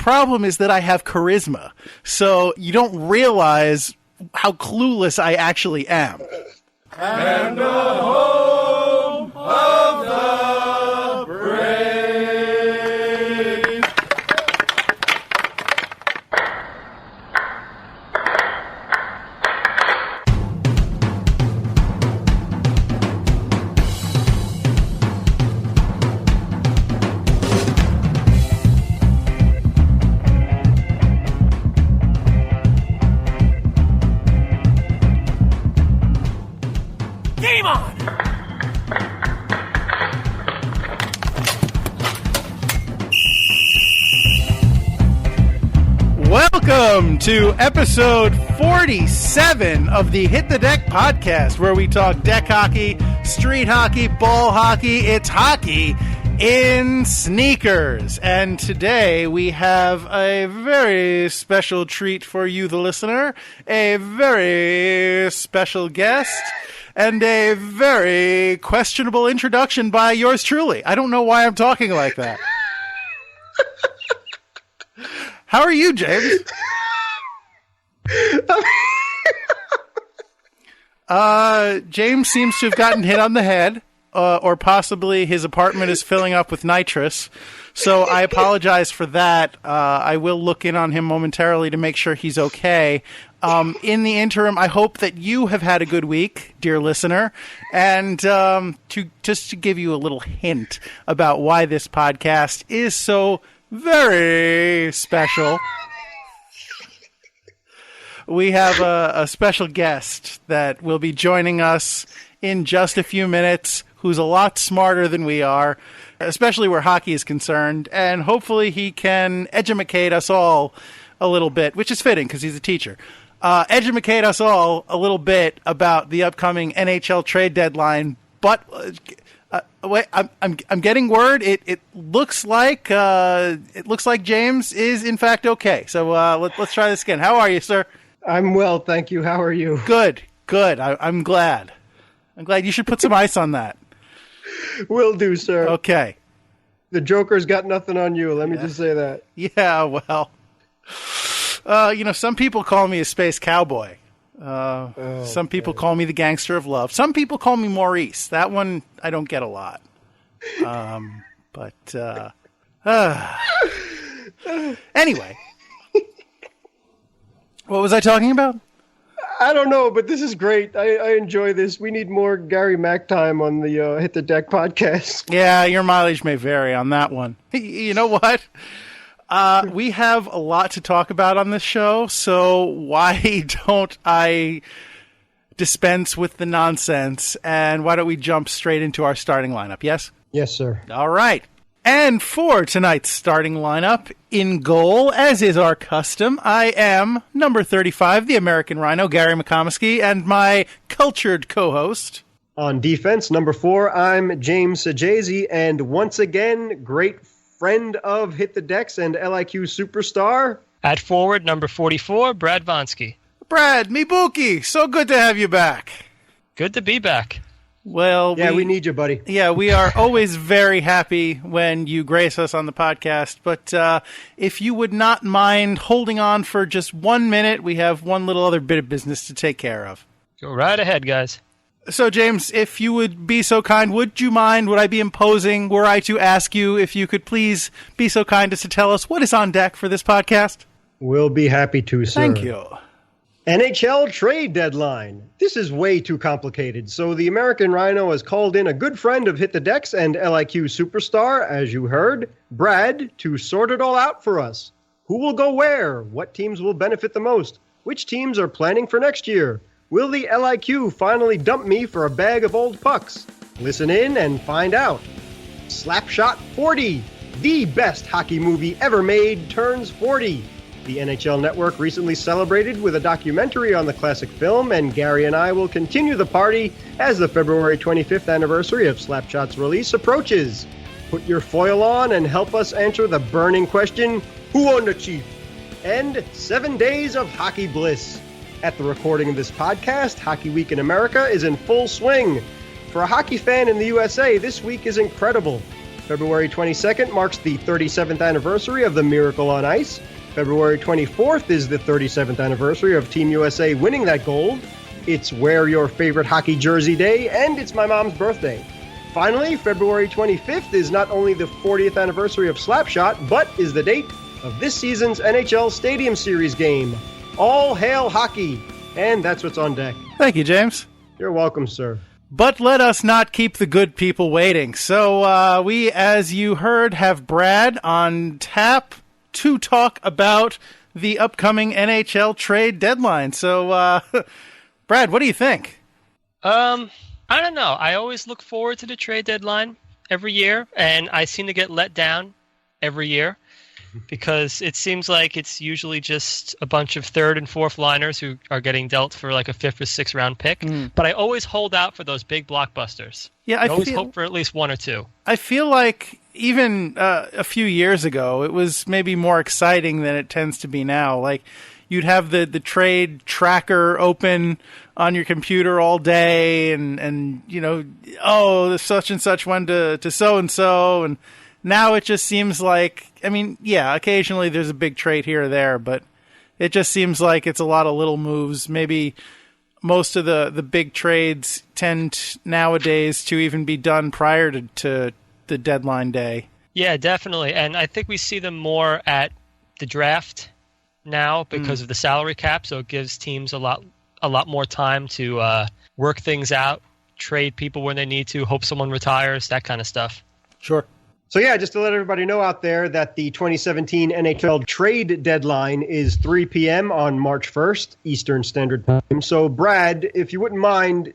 problem is that I have charisma, so you don't realize how clueless I actually am. And the home of the brave. Game on! Welcome to episode 47 of the Hit the Deck podcast, where we talk deck hockey, street hockey, ball hockey. It's hockey in sneakers. And today we have a very special treat for you, the listener, a very special guest, and a very questionable introduction by yours truly. I don't know why I'm talking like that. How are you, James? James seems to have gotten hit on the head, or possibly his apartment is filling up with nitrous. So I apologize for that. I will look in on him momentarily to make sure he's okay. In the interim, I hope that you have had a good week, dear listener. And to give you a little hint about why this podcast is so very special, we have a special guest that will be joining us in just a few minutes, who's a lot smarter than we are, especially where hockey is concerned, and hopefully he can edumacate us all a little bit, which is fitting because he's a teacher. Edumacate us all a little bit about the upcoming NHL trade deadline. But wait, I'm getting word. It looks like James is in fact okay. So let's try this again. How are you, sir? I'm well, thank you. How are you? Good. I'm glad. You should put some ice on that. Will do, sir. Okay. The Joker's got nothing on you. Let me just say that. Yeah, well, some people call me a space cowboy. Some people call me the gangster of love. Some people call me Maurice. That one I don't get a lot. Anyway, what was I talking about? I don't know, but this is great. I enjoy this. We need more Gary Mack time on the Hit the Deck podcast. Yeah, your mileage may vary on that one. You know what? We have a lot to talk about on this show, so why don't I dispense with the nonsense, and why don't we jump straight into our starting lineup, yes? Yes, sir. All right. And for tonight's starting lineup, in goal, as is our custom, I am number 35, the American Rhino, Gary McComiskey, and my cultured co-host. On defense, number 4, I'm James Sajazi, and once again, great friend of Hit the Decks and LIQ superstar. At forward, number 44, Brad Vonknsky. Brad, me Buki, so good to have you back. Good to be back. Well, yeah, we need you, buddy. Yeah, we are always very happy when you grace us on the podcast. But if you would not mind holding on for just 1 minute, we have one little other bit of business to take care of. Go right ahead, guys. So, James, if you would be so kind, would I be imposing were I to ask you if you could please be so kind as to tell us what is on deck for this podcast? We'll be happy to, sir. Thank you. NHL trade deadline. This is way too complicated, so the American Rhino has called in a good friend of Hit the Decks and LIQ superstar, as you heard, Brad, to sort it all out for us. Who will go where? What teams will benefit the most? Which teams are planning for next year? Will the LIQ finally dump me for a bag of old pucks? Listen in and find out. Slapshot 40, the best hockey movie ever made, turns 40. The NHL Network recently celebrated with a documentary on the classic film, and Gary and I will continue the party as the February 25th anniversary of Slapshot's release approaches. Put your foil on and help us answer the burning question, who owned the Chief? And 7 days of hockey bliss. At the recording of this podcast, Hockey Week in America is in full swing. For a hockey fan in the USA, this week is incredible. February 22nd marks the 37th anniversary of the Miracle on Ice. February 24th is the 37th anniversary of Team USA winning that gold. It's Wear Your Favorite Hockey Jersey Day, and it's my mom's birthday. Finally, February 25th is not only the 40th anniversary of Slapshot, but is the date of this season's NHL Stadium Series game. All hail hockey! And that's what's on deck. Thank you, James. You're welcome, sir. But let us not keep the good people waiting. So we, as you heard, have Brad on tap to talk about the upcoming NHL trade deadline. So, Brad, what do you think? I don't know. I always look forward to the trade deadline every year, and I seem to get let down every year because it seems like it's usually just a bunch of third and fourth liners who are getting dealt for like a fifth or sixth round pick. But I always hold out for those big blockbusters. Yeah, I always hope for at least one or two. I feel like even a few years ago, it was maybe more exciting than it tends to be now. Like, you'd have the trade tracker open on your computer all day and you know, oh, such and such went to so-and-so. And now it just seems like, I mean, yeah, occasionally there's a big trade here or there, but it just seems like it's a lot of little moves. Maybe most of the big trades tend nowadays to even be done prior to the deadline day. Yeah, definitely. And I think we see them more at the draft now because of the salary cap, so it gives teams a lot more time to work things out, trade people when they need to, hope someone retires, that kind of stuff. Sure. So yeah, just to let everybody know out there that the 2017 NHL trade deadline is 3 p.m. on March 1st, Eastern Standard Time. So Brad, if you wouldn't mind,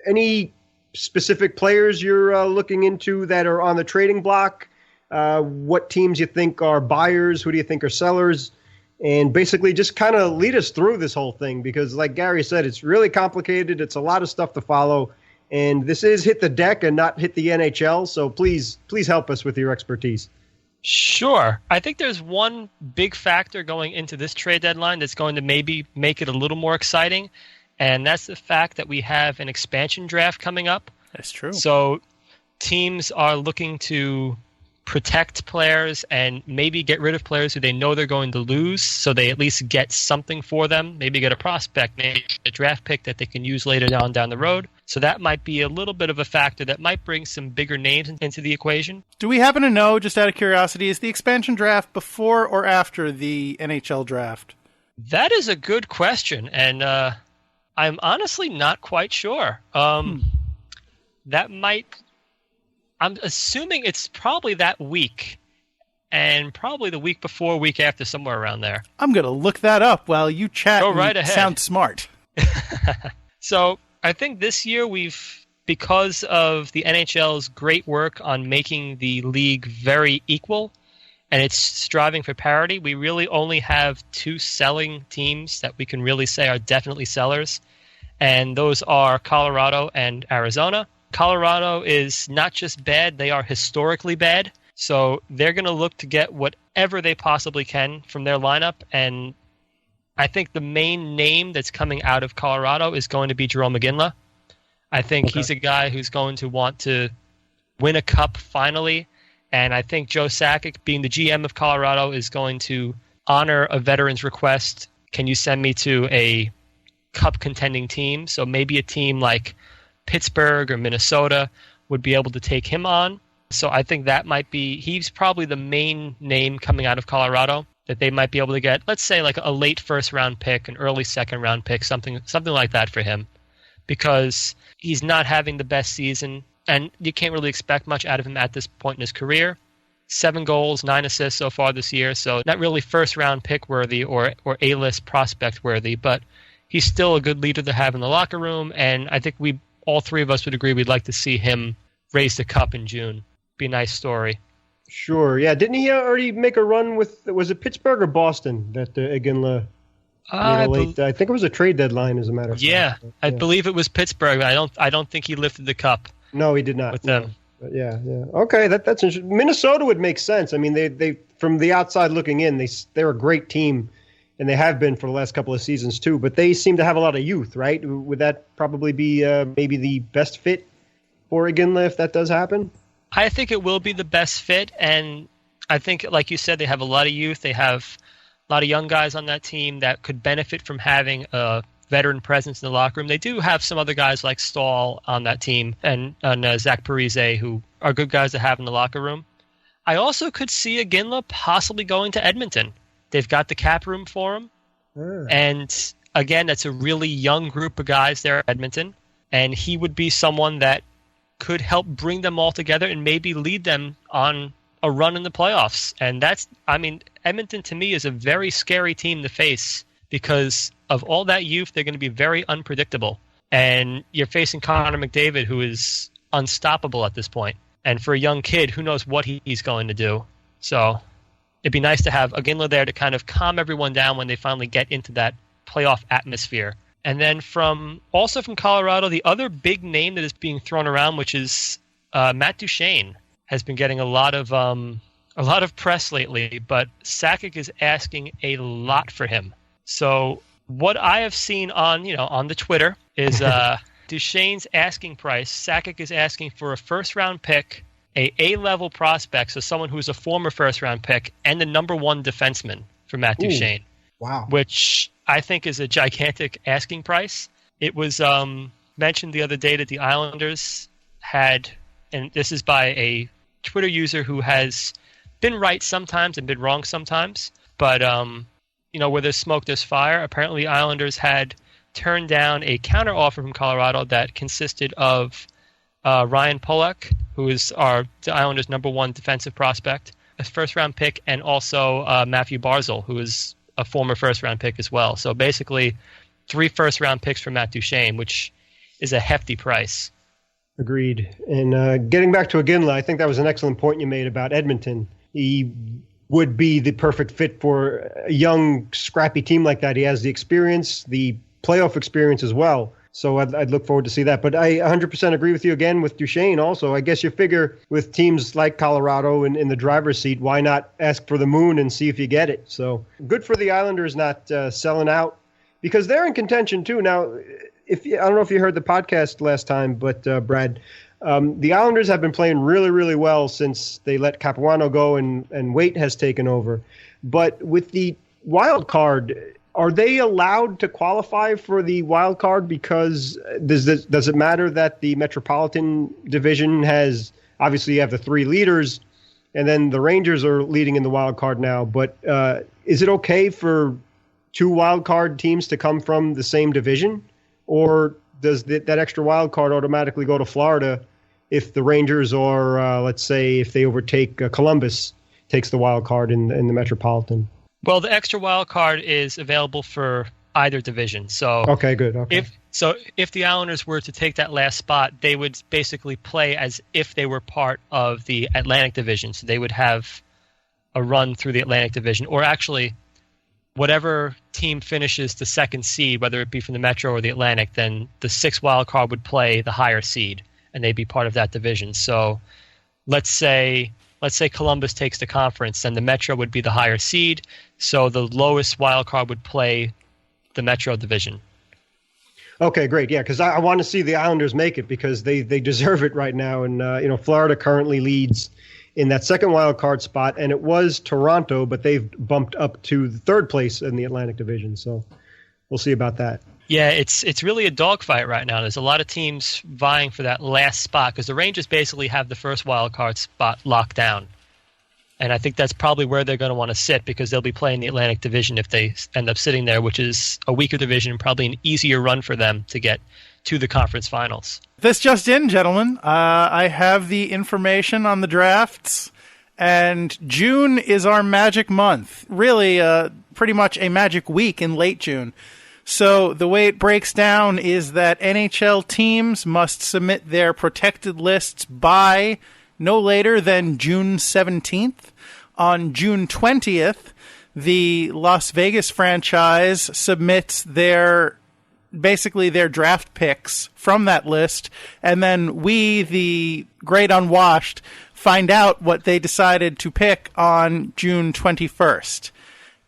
any specific players you're looking into that are on the trading block? What teams you think are buyers? Who do you think are sellers? And basically just kind of lead us through this whole thing because like Gary said, it's really complicated. It's a lot of stuff to follow. And this is Hit the Deck and not Hit the NHL. So please help us with your expertise. Sure. I think there's one big factor going into this trade deadline that's going to maybe make it a little more exciting. And that's the fact that we have an expansion draft coming up. That's true. So teams are looking to protect players and maybe get rid of players who they know they're going to lose, so they at least get something for them, maybe get a prospect, maybe a draft pick that they can use later on down the road. So that might be a little bit of a factor that might bring some bigger names into the equation. Do we happen to know, just out of curiosity, is the expansion draft before or after the NHL draft? That is a good question, and I'm honestly not quite sure. That might... I'm assuming it's probably that week, and probably the week before, week after, somewhere around there. I'm going to look that up while you chat. Go right ahead. Sound smart. So I think this year because of the NHL's great work on making the league very equal, and it's striving for parity, we really only have two selling teams that we can really say are definitely sellers, and those are Colorado and Arizona. Colorado is not just bad, they are historically bad. So they're going to look to get whatever they possibly can from their lineup. And I think the main name that's coming out of Colorado is going to be Jerome McGinley. I think he's a guy who's going to want to win a cup finally. And I think Joe Sakic, being the GM of Colorado, is going to honor a veteran's request. Can you send me to a cup contending team? So maybe a team like Pittsburgh or Minnesota would be able to take him on. So I think that might be, he's probably the main name coming out of Colorado that they might be able to get, let's say like a late first round pick, an early second round pick, something like that for him, because he's not having the best season and you can't really expect much out of him at this point in his career. 7 goals, 9 assists so far this year, so not really first round pick worthy or A-list prospect worthy, but he's still a good leader to have in the locker room, and I think all three of us would agree we'd like to see him raise the cup in June. Be a nice story. Sure, yeah. Didn't he already make a run with, was it Pittsburgh or Boston that Iginla I think it was a trade deadline, as a matter of fact. Yeah, I believe it was Pittsburgh. I don't think he lifted the cup. No, he did not. With them. But yeah. Okay, that's interesting. Minnesota would make sense. I mean, they from the outside looking in, they're a great team, and they have been for the last couple of seasons too. But they seem to have a lot of youth, right? Would that probably be maybe the best fit for Iginla if that does happen? I think it will be the best fit, and I think, like you said, they have a lot of youth. They have a lot of young guys on that team that could benefit from having a veteran presence in the locker room. They do have some other guys like Stahl on that team and Zach Parise, who are good guys to have in the locker room. I also could see Iginla possibly going to Edmonton. They've got the cap room for him. And again, that's a really young group of guys there at Edmonton. And he would be someone that could help bring them all together and maybe lead them on a run in the playoffs. And Edmonton to me is a very scary team to face because of all that youth. They're going to be very unpredictable. And you're facing Connor McDavid, who is unstoppable at this point. And for a young kid, who knows what he's going to do. So it'd be nice to have Iginla there to kind of calm everyone down when they finally get into that playoff atmosphere. And then also from Colorado, the other big name that is being thrown around, which is Matt Duchene, has been getting a lot of press lately. But Sakic is asking a lot for him. So what I have seen on the Twitter is Duchene's asking price. Sakic is asking for a first-round pick, a A-level prospect, so someone who's a former first-round pick, and the number one defenseman for Matt Duchene. Wow. Which I think is a gigantic asking price. It was mentioned the other day that the Islanders had, and this is by a Twitter user who has been right sometimes and been wrong sometimes, but where there's smoke, there's fire. Apparently the Islanders had turned down a counteroffer from Colorado that consisted of Ryan Pollock, who is the Islanders' number one defensive prospect, a first-round pick, and also Matthew Barzal, who is a former first-round pick as well. So basically 3 first-round picks for Matt Duchene, which is a hefty price. Agreed. And getting back to Iginla, I think that was an excellent point you made about Edmonton. He would be the perfect fit for a young, scrappy team like that. He has the experience, the playoff experience as well. So I'd look forward to see that. But I 100% agree with you again with Duchene also. I guess you figure with teams like Colorado in the driver's seat, why not ask for the moon and see if you get it? So good for the Islanders not selling out because they're in contention too. Now, I don't know if you heard the podcast last time, but Brad, the Islanders have been playing really, really well since they let Capuano go and Waite has taken over. But with the wild card, are they allowed to qualify for the wild card? Because does it matter that the Metropolitan Division has, obviously you have the 3 leaders, and then the Rangers are leading in the wild card now. But is it okay for 2 wild card teams to come from the same division? Or does that extra wild card automatically go to Florida if the Rangers or, let's say, if they overtake Columbus, takes the wild card in the Metropolitan? Well, the extra wild card is available for either division. So okay, good. Okay. If the Islanders were to take that last spot, they would basically play as if they were part of the Atlantic Division. So they would have a run through the Atlantic Division, or actually, whatever team finishes the second seed, whether it be from the Metro or the Atlantic, then the 6th wild card would play the higher seed, and they'd be part of that division. So let's say Columbus takes the conference, then the Metro would be the higher seed, so the lowest wild card would play the Metro division. Okay, great. Yeah, because I want to see the Islanders make it because they deserve it right now. And, Florida currently leads in that 2nd wild card spot, and it was Toronto, but they've bumped up to the 3rd place in the Atlantic Division. So we'll see about that. Yeah, it's really a dogfight right now. There's a lot of teams vying for that last spot because the Rangers basically have the 1st wild card spot locked down. And I think that's probably where they're going to want to sit because they'll be playing the Atlantic Division if they end up sitting there, which is a weaker division and probably an easier run for them to get to the conference finals. This just in, gentlemen. I have the information on the drafts, and June is our magic month. Really, pretty much a magic week in late June. So the way it breaks down is that NHL teams must submit their protected lists by no later than June 17th. On June 20th, the Las Vegas franchise submits their draft picks from that list, and then we, the great unwashed, find out what they decided to pick on June 21st.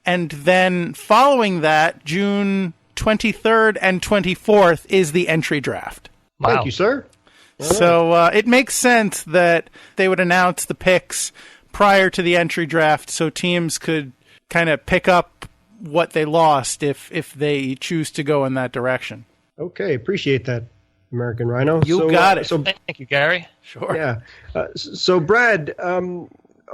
And then following that, June 23rd and 24th is the entry draft. Wow. Thank you, sir. So it makes sense that they would announce the picks prior to the entry draft so teams could kind of pick up what they lost if they choose to go in that direction. Okay, appreciate that, American Rhino. You got it. So, Thank you, Gary. Sure. yeah. So, Brad,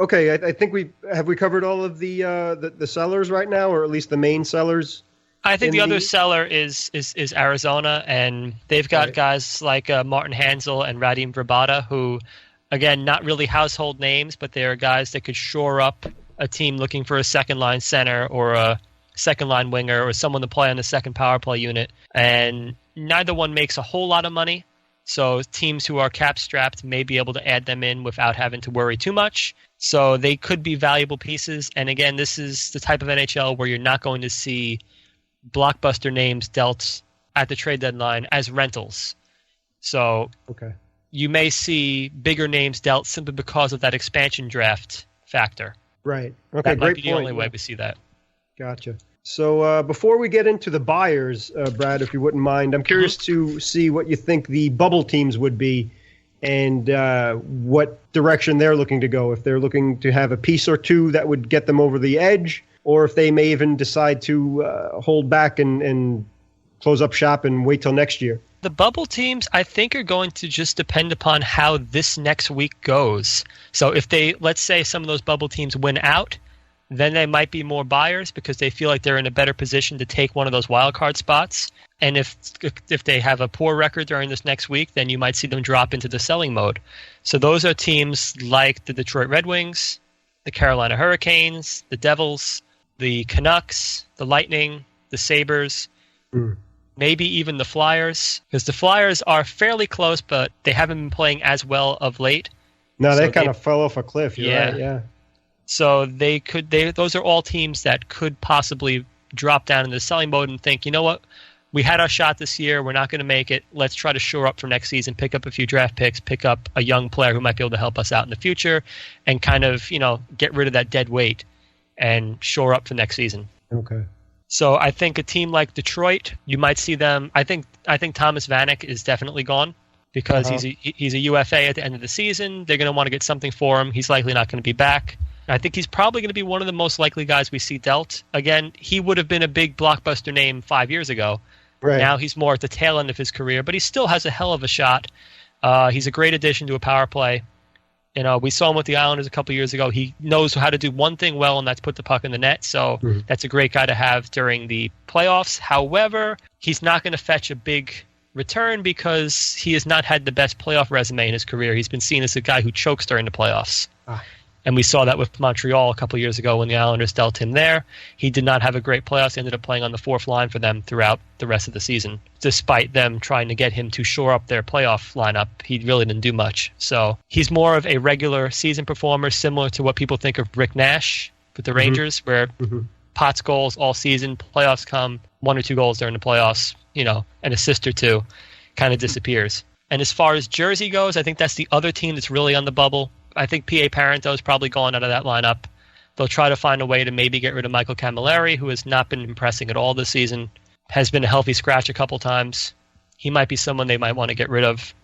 okay, I think we covered all of the sellers right now, or at least the main sellers? I think the other seller is Arizona, and they've got guys like Martin Hansel and Radim Verbata, who, again, not really household names, but they are guys that could shore up a team looking for a second-line center or a second-line winger or someone to play on the second power play unit. And neither one makes a whole lot of money, so teams who are cap-strapped may be able to add them in without having to worry too much. So they could be valuable pieces. And again, this is the type of NHL where you're not going to see blockbuster names dealt at the trade deadline as rentals. So you may see bigger names dealt simply because of that expansion draft factor. Right. Okay, that great might be the point. only way we see that. Gotcha. So before we get into the buyers, Brad, if you wouldn't mind, I'm curious to see what you think the bubble teams would be and what direction they're looking to go. If they're looking to have a piece or two that would get them over the edge, or if they may even decide to hold back and close up shop and wait till next year. The bubble teams, I think, are going to just depend upon how this next week goes. So if let's say some of those bubble teams win out, then they might be more buyers because they feel like they're in a better position to take one of those wild card spots. And if they have a poor record during this next week, then you might see them drop into the selling mode. So those are teams like the Detroit Red Wings, the Carolina Hurricanes, the Devils, the Canucks, the Lightning, the Sabres, maybe even the Flyers, because the Flyers are fairly close, but they haven't been playing as well of late. No, they kind of fell off a cliff. You're right, yeah. So those are all teams that could possibly drop down in the selling mode and think, you know what, we had our shot this year, we're not going to make it, let's try to shore up for next season, pick up a few draft picks, pick up a young player who might be able to help us out in the future, and kind of, get rid of that dead weight and shore up for next season. Okay. So I think a team like Detroit, you might see them. I think Thomas Vanek is definitely gone because he's a UFA at the end of the season. They're going to want to get something for him. He's likely not going to be back. I think he's probably going to be one of the most likely guys we see dealt. Again, he would have been a big blockbuster name 5 years ago. Right. Now he's more at the tail end of his career, but he still has a hell of a shot. He's a great addition to a power play. We saw him with the Islanders a couple years ago. He knows how to do one thing well, and that's put the puck in the net. So that's a great guy to have during the playoffs. However, he's not going to fetch a big return because he has not had the best playoff resume in his career. He's been seen as a guy who chokes during the playoffs. And we saw that with Montreal a couple years ago when the Islanders dealt him there. He did not have a great playoffs. He ended up playing on the fourth line for them throughout the rest of the season. Despite them trying to get him to shore up their playoff lineup, he really didn't do much. So he's more of a regular season performer, similar to what people think of Rick Nash with the Rangers, where pots goals all season, playoffs come, 1 or 2 goals during the playoffs, an assist or two, kind of disappears. And as far as Jersey goes, I think that's the other team that's really on the bubble. I think P.A. Parento is probably gone out of that lineup. They'll try to find a way to maybe get rid of Michael Camilleri, who has not been impressing at all this season, has been a healthy scratch a couple times. He might be someone they might want to get rid of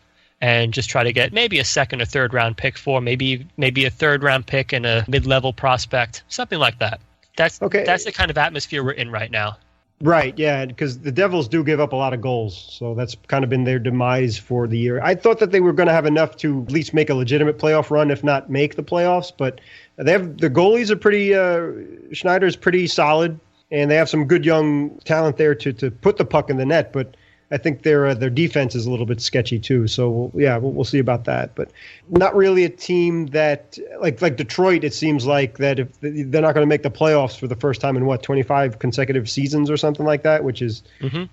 and just try to get maybe a second or third round pick for, maybe a third round pick and a mid-level prospect, something like that. That's the kind of atmosphere we're in right now. Right, yeah, because the Devils do give up a lot of goals, so that's kind of been their demise for the year. I thought that they were going to have enough to at least make a legitimate playoff run, if not make the playoffs, but the goalies are pretty, Schneider's pretty solid, and they have some good young talent there to put the puck in the net, but I think their defense is a little bit sketchy too. So we'll see about that. But not really a team that like Detroit. It seems like that if they're not going to make the playoffs for the first time in 25 consecutive seasons or something like that, which is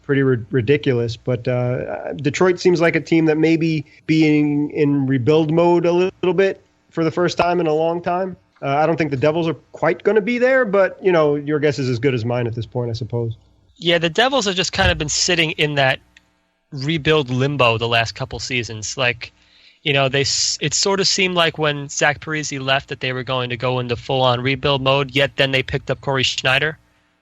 pretty ridiculous. But Detroit seems like a team that may be being in rebuild mode a little bit for the first time in a long time. I don't think the Devils are quite going to be there, but your guess is as good as mine at this point, I suppose. Yeah, the Devils have just kind of been sitting in that rebuild limbo the last couple seasons. It sort of seemed like when Zach Parise left that they were going to go into full-on rebuild mode, yet then they picked up Corey Schneider.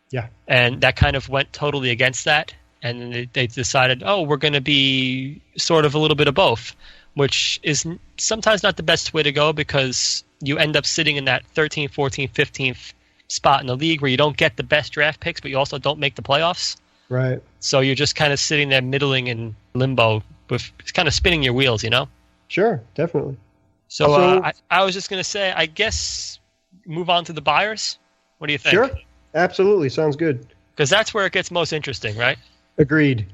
Yeah. And that kind of went totally against that. And they decided, we're going to be sort of a little bit of both. which is sometimes not the best way to go because you end up sitting in that 13th, 14th, 15th spot in the league where you don't get the best draft picks, but you also don't make the playoffs. Right. So you're just kind of sitting there middling in limbo with kind of spinning your wheels, you know? Sure, definitely. So I was just going to say, I guess move on to the buyers. What do you think? Sure, absolutely. Sounds good. Because that's where it gets most interesting, right? Agreed.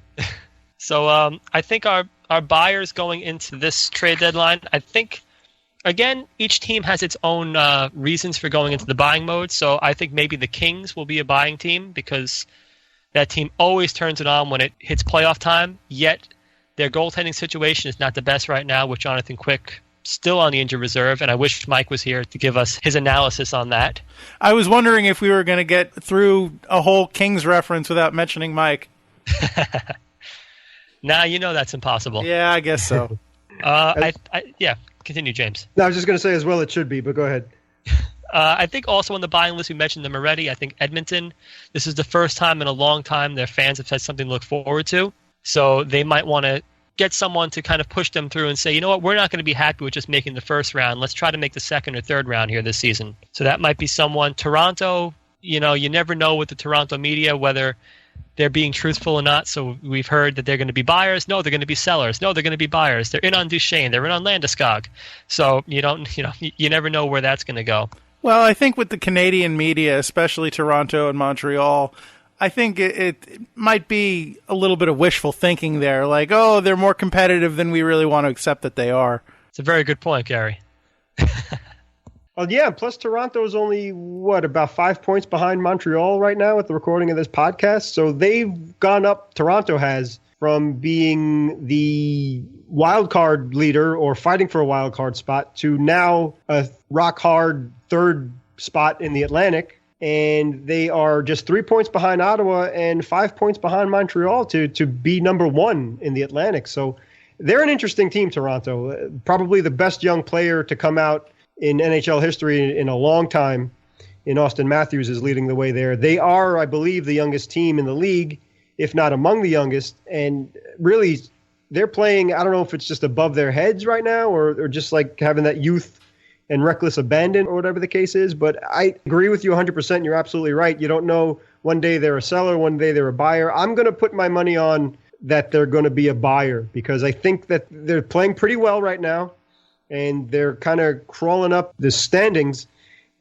So I think our buyers going into this trade deadline, I think, again, each team has its own reasons for going into the buying mode. So I think maybe the Kings will be a buying team because that team always turns it on when it hits playoff time, yet their goaltending situation is not the best right now with Jonathan Quick still on the injured reserve, and I wish Mike was here to give us his analysis on that. I was wondering if we were going to get through a whole Kings reference without mentioning Mike. Nah, you know that's impossible. Yeah, I guess so. Yeah, continue, James. No, I was just going to say as well it should be, but go ahead. I think also on the buying list, we mentioned them already. I think Edmonton, this is the first time in a long time their fans have had something to look forward to. So they might want to get someone to kind of push them through and say, you know what, we're not going to be happy with just making the first round. Let's try to make the second or third round here this season. So that might be someone. Toronto, you know, you never know with the Toronto media whether they're being truthful or not. So we've heard that they're going to be buyers. No, they're going to be sellers. No, they're going to be buyers. They're in on Duchesne. They're in on Landeskog. So you never know where that's going to go. Well, I think with the Canadian media, especially Toronto and Montreal, I think it might be a little bit of wishful thinking there. Like, oh, they're more competitive than we really want to accept that they are. It's a very good point, Gary. Well, yeah, plus Toronto's only, about 5 points behind Montreal right now at the recording of this podcast. So they've gone up, Toronto has, from being the wild card leader or fighting for a wild card spot to now a rock hard third spot in the Atlantic. And they are just 3 points behind Ottawa and 5 points behind Montreal to be number one in the Atlantic. So they're an interesting team, Toronto. Probably the best young player to come out in NHL history in a long time. In Austin Matthews is leading the way there. They are, I believe, the youngest team in the league, if not among the youngest. And really, they're playing, I don't know if it's just above their heads right now or just like having that youth and reckless abandon or whatever the case is. But I agree with you 100%. You're absolutely right. You don't know, one day they're a seller, one day they're a buyer. I'm going to put my money on that they're going to be a buyer because I think that they're playing pretty well right now and they're kind of crawling up the standings.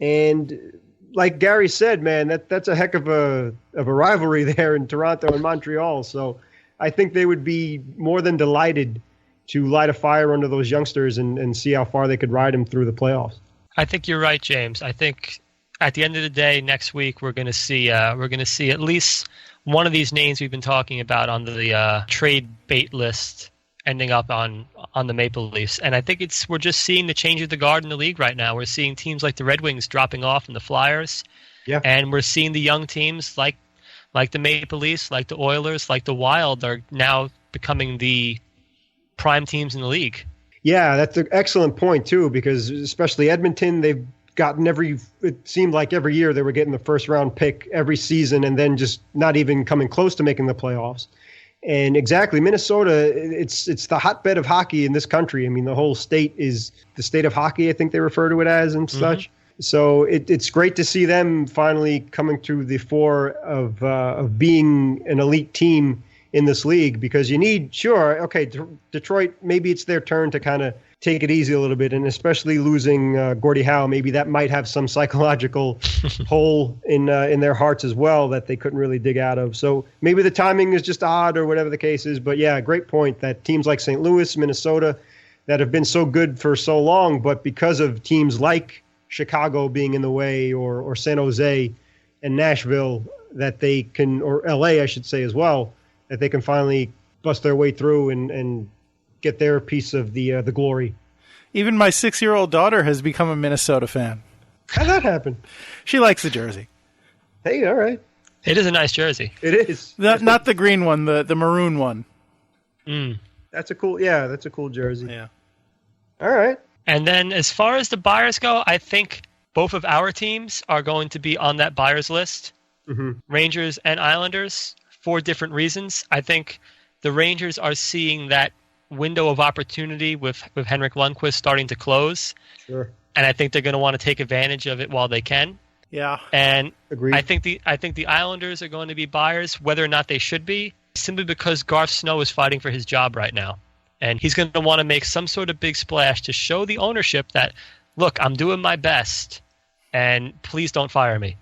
And like Gary said, man, that's a heck of a rivalry there in Toronto and Montreal. So I think they would be more than delighted to light a fire under those youngsters and see how far they could ride them through the playoffs. I think you're right, James. I think at the end of the day, next week we're going to see at least one of these names we've been talking about on the trade bait list ending up on the Maple Leafs. And I think we're just seeing the change of the guard in the league right now. We're seeing teams like the Red Wings dropping off and the Flyers. Yeah. And we're seeing the young teams like the Maple Leafs, like the Oilers, like the Wild are now becoming the prime teams in the league. Yeah, that's an excellent point too, because especially Edmonton, they've gotten it seemed like every year they were getting the first round pick every season and then just not even coming close to making the playoffs. And exactly, Minnesota, it's the hotbed of hockey in this country. I mean, the whole state is the state of hockey, I think they refer to it as and such. So it's great to see them finally coming to the fore of being an elite team in this league, because you need, Detroit, maybe it's their turn to kind of take it easy a little bit, and especially losing Gordie Howe, maybe that might have some psychological hole in their hearts as well that they couldn't really dig out of. So maybe the timing is just odd or whatever the case is, but yeah, great point that teams like St. Louis, Minnesota, that have been so good for so long, but because of teams like Chicago being in the way or San Jose and Nashville, that they can, or LA, I should say as well, that they can finally bust their way through and get their piece of the glory. Even my 6-year-old daughter has become a Minnesota fan. How'd that happen? She likes the jersey. Hey, all right. It is a nice jersey. It is. Not the green one, the maroon one. That's a cool jersey. Yeah. All right. And then as far as the buyers go, I think both of our teams are going to be on that buyers list. Rangers and Islanders, for different reasons. I think the Rangers are seeing that window of opportunity with Henrik Lundqvist starting to close. Sure. And I think they're going to want to take advantage of it while they can. Yeah. And Agreed. I think the Islanders are going to be buyers, whether or not they should be, simply because Garth Snow is fighting for his job right now. And he's going to want to make some sort of big splash to show the ownership that, look, I'm doing my best, and please don't fire me.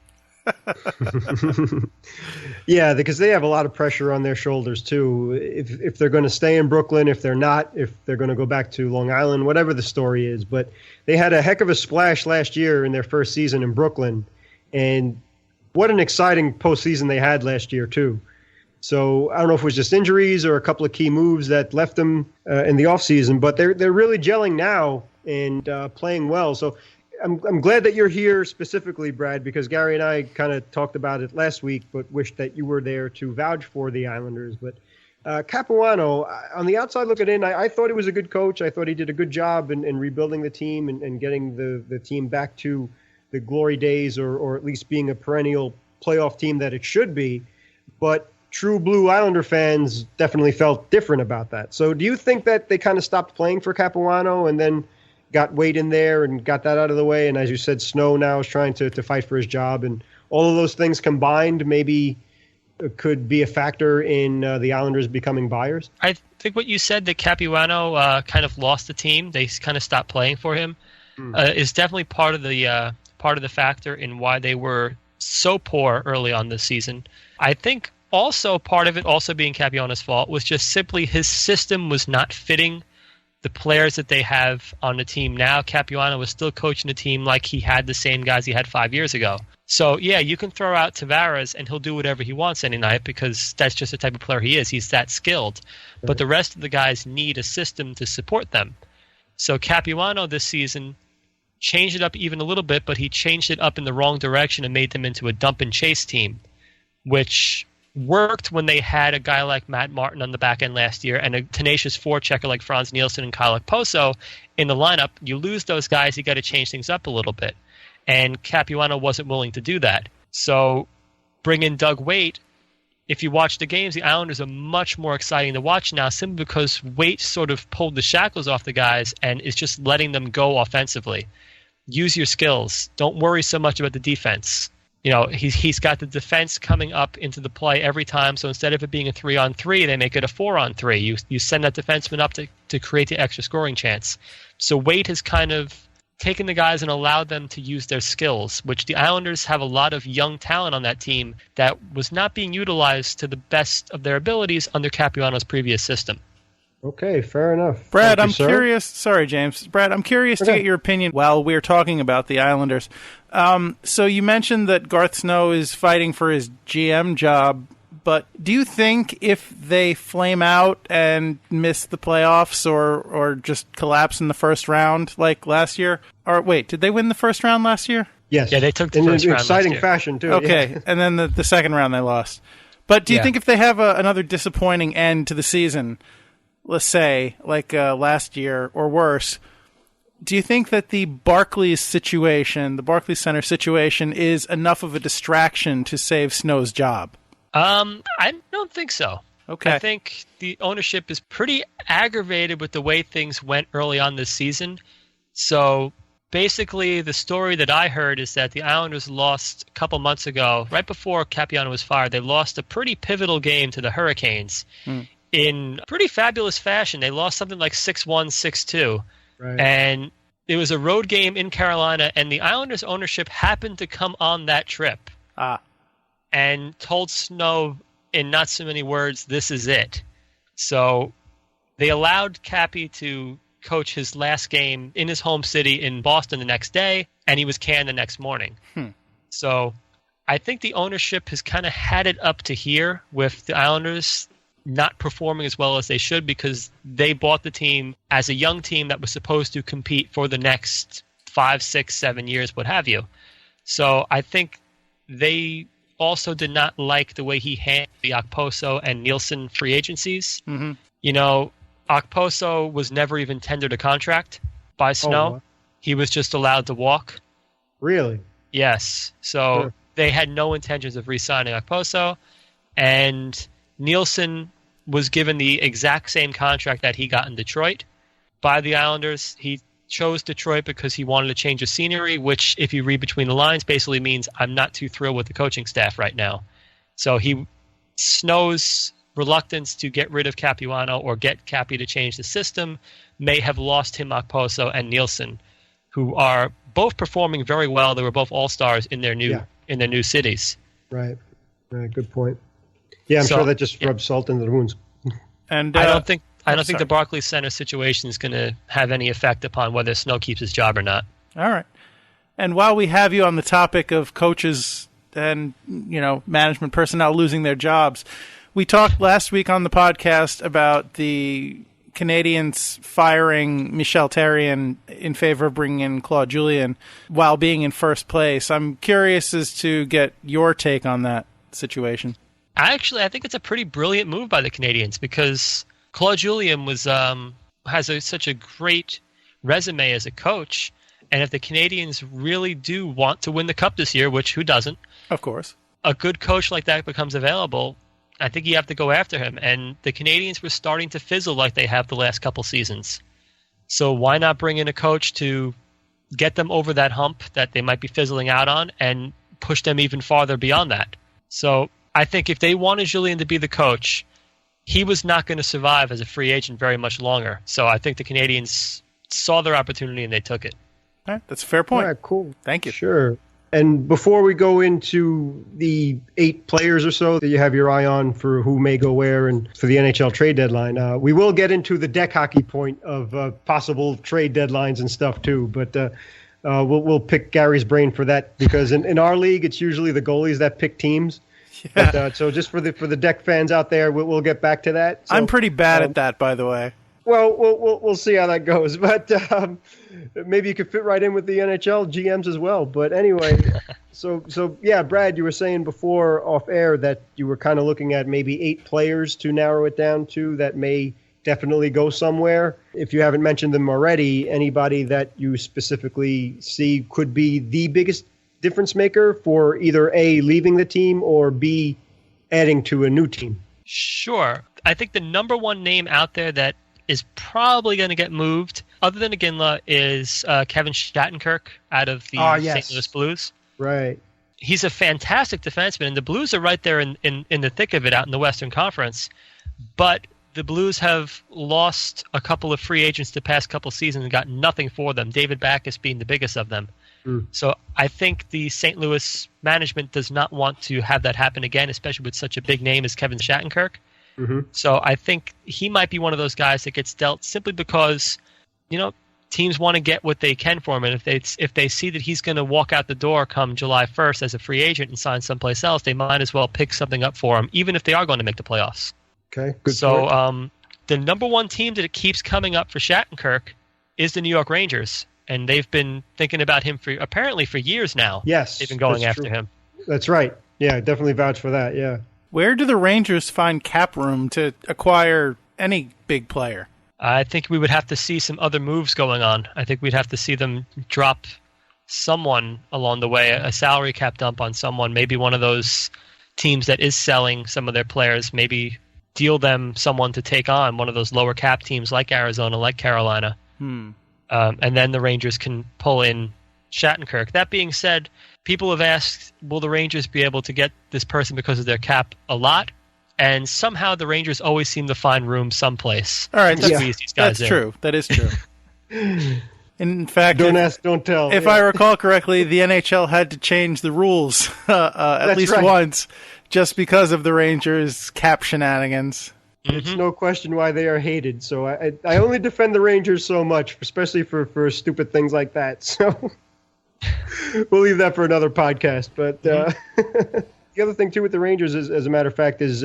Yeah, because they have a lot of pressure on their shoulders too. If they're going to stay in Brooklyn, if they're not, if they're going to go back to Long Island, whatever the story is. But they had a heck of a splash last year in their first season in Brooklyn, and what an exciting postseason they had last year too. So I don't know if it was just injuries or a couple of key moves that left them in the offseason, but they're really gelling now and playing well. So I'm glad that you're here specifically, Brad, because Gary and I kind of talked about it last week, but wished that you were there to vouch for the Islanders. But Capuano, on the outside looking in, I thought he was a good coach. I thought he did a good job in rebuilding the team and getting the team back to the glory days, or at least being a perennial playoff team that it should be. But true blue Islander fans definitely felt different about that. So do you think that they kind of stopped playing for Capuano and then got Wade in there and got that out of the way? And as you said, Snow now is trying to fight for his job, and all of those things combined maybe could be a factor in the Islanders becoming buyers? I think what you said, that Capuano kind of lost the team, they kind of stopped playing for him, is definitely part of the factor in why they were so poor early on this season. I think also part of it, also being Capuano's fault, was just simply his system was not fitting the players that they have on the team now. Capuano was still coaching the team like he had the same guys he had 5 years ago. So, yeah, you can throw out Tavares and he'll do whatever he wants any night because that's just the type of player he is. He's that skilled. Right. But the rest of the guys need a system to support them. So Capuano this season changed it up even a little bit, but he changed it up in the wrong direction and made them into a dump and chase team, which worked when they had a guy like Matt Martin on the back end last year and a tenacious forechecker like Franz Nielsen and Kyle Okposo in the lineup. You lose those guys, you got to change things up a little bit. And Capuano wasn't willing to do that. So bring in Doug Weight. If you watch the games, the Islanders are much more exciting to watch now simply because Weight sort of pulled the shackles off the guys and is just letting them go offensively. Use your skills. Don't worry so much about the defense. You know, he's got the defense coming up into the play every time. So instead of it being a 3-on-3, they make it a 4-on-3. You send that defenseman up to create the extra scoring chance. So Wade has kind of taken the guys and allowed them to use their skills, which the Islanders have a lot of young talent on that team that was not being utilized to the best of their abilities under Capuano's previous system. Okay, fair enough. Brad, I'm curious. Sorry, James. Brad, I'm curious to get your opinion while we're talking about the Islanders. So you mentioned that Garth Snow is fighting for his GM job, but do you think if they flame out and miss the playoffs or just collapse in the first round like last year? Or wait, did they win the first round last year? Yes. Yeah, they took the first round exciting last year. fashion, too. Okay, Yeah. and then the second round they lost. But do you think if they have another disappointing end to the season, let's say, like last year or worse, do you think that the Barclays situation, the Barclays Center situation, is enough of a distraction to save Snow's job? I don't think so. Okay. I think the ownership is pretty aggravated with the way things went early on this season. So basically, the story that I heard is that the Islanders lost a couple months ago, right before Capuano was fired. They lost a pretty pivotal game to the Hurricanes in pretty fabulous fashion. They lost something like 6-1, 6-2. Right. And it was a road game in Carolina, and the Islanders ownership happened to come on that trip and told Snow in not so many words, this is it. So they allowed Cappy to coach his last game in his home city in Boston the next day, and he was canned the next morning. So I think the ownership has kind of had it up to here with the Islanders not performing as well as they should because they bought the team as a young team that was supposed to compete for the next 5, 6, 7 years, what have you. So I think they also did not like the way he handled the Okposo and Nielsen free agencies. Mm-hmm. You know, Okposo was never even tendered a contract by Snow. Oh, he was just allowed to walk. Really? Yes. So they had no intentions of re-signing Okposo. And Nielsen was given the exact same contract that he got in Detroit by the Islanders. He chose Detroit because he wanted to change the scenery, which, if you read between the lines, basically means I'm not too thrilled with the coaching staff right now. So Snow's reluctance to get rid of Capuano or get Cappy to change the system may have lost him Okposo and Nielsen, who are both performing very well. They were both all-stars in their new cities. Right. Good point. Yeah, I'm sure that just rubs salt into the wounds. And I don't think the Barclays Center situation is going to have any effect upon whether Snow keeps his job or not. All right. And while we have you on the topic of coaches and, management personnel losing their jobs, we talked last week on the podcast about the Canadiens firing Michel Therrien in favor of bringing in Claude Julien while being in first place. I'm curious as to get your take on that situation. I think it's a pretty brilliant move by the Canadiens because Claude Julien has such a great resume as a coach, and if the Canadiens really do want to win the Cup this year, which who doesn't? Of course. A good coach like that becomes available, I think you have to go after him. And the Canadiens were starting to fizzle like they have the last couple seasons. So why not bring in a coach to get them over that hump that they might be fizzling out on and push them even farther beyond that? So I think if they wanted Julien to be the coach, he was not going to survive as a free agent very much longer. So I think the Canadiens saw their opportunity and they took it. All right, that's a fair point. Yeah, cool. Thank you. Sure. And before we go into the 8 players or so that you have your eye on for who may go where and for the NHL trade deadline, we will get into the DEK hockey point of possible trade deadlines and stuff too. But we'll pick Gary's brain for that because in our league, it's usually the goalies that pick teams. Yeah. But, so just for the DEK fans out there, we'll get back to that. So, I'm pretty bad at that, by the way. Well, we'll see how that goes. But maybe you could fit right in with the NHL GMs as well. But anyway, so yeah, Brad, you were saying before off air that you were kind of looking at maybe 8 players to narrow it down to that may definitely go somewhere. If you haven't mentioned them already, anybody that you specifically see could be the biggest difference maker for either A, leaving the team, or B, adding to a new team? Sure. I think the number one name out there that is probably going to get moved, other than Iginla, is Kevin Shattenkirk out of the St. Louis Blues. Right. He's a fantastic defenseman, and the Blues are right there in the thick of it out in the Western Conference. But the Blues have lost a couple of free agents the past couple seasons and got nothing for them, David Backes being the biggest of them. So I think the St. Louis management does not want to have that happen again, especially with such a big name as Kevin Shattenkirk. Mm-hmm. So I think he might be one of those guys that gets dealt simply because, teams want to get what they can for him. And if they see that he's going to walk out the door come July 1st as a free agent and sign someplace else, they might as well pick something up for him, even if they are going to make the playoffs. Okay, good. So the number one team that it keeps coming up for Shattenkirk is the New York Rangers. And they've been thinking about him for years now. Yes. They've been going after him. That's right. Yeah, definitely vouch for that, yeah. Where do the Rangers find cap room to acquire any big player? I think we would have to see some other moves going on. I think we'd have to see them drop someone along the way, a salary cap dump on someone, maybe one of those teams that is selling some of their players, maybe deal them someone to take on one of those lower cap teams like Arizona, like Carolina. And then the Rangers can pull in Shattenkirk. That being said, people have asked, will the Rangers be able to get this person because of their cap a lot? And somehow the Rangers always seem to find room someplace. All right, to squeeze these guys in. True. That is true. In fact, don't ask, don't tell. If I recall correctly, the NHL had to change the rules at least once just because of the Rangers' cap shenanigans. It's no question why they are hated. So I only defend the Rangers so much, especially for stupid things like that. So we'll leave that for another podcast. But the other thing, too, with the Rangers, is, as a matter of fact, is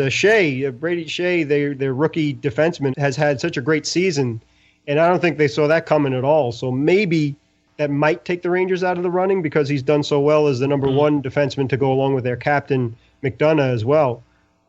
Brady Shea, their rookie defenseman, has had such a great season. And I don't think they saw that coming at all. So maybe that might take the Rangers out of the running because he's done so well as the number one defenseman to go along with their captain, McDonough, as well.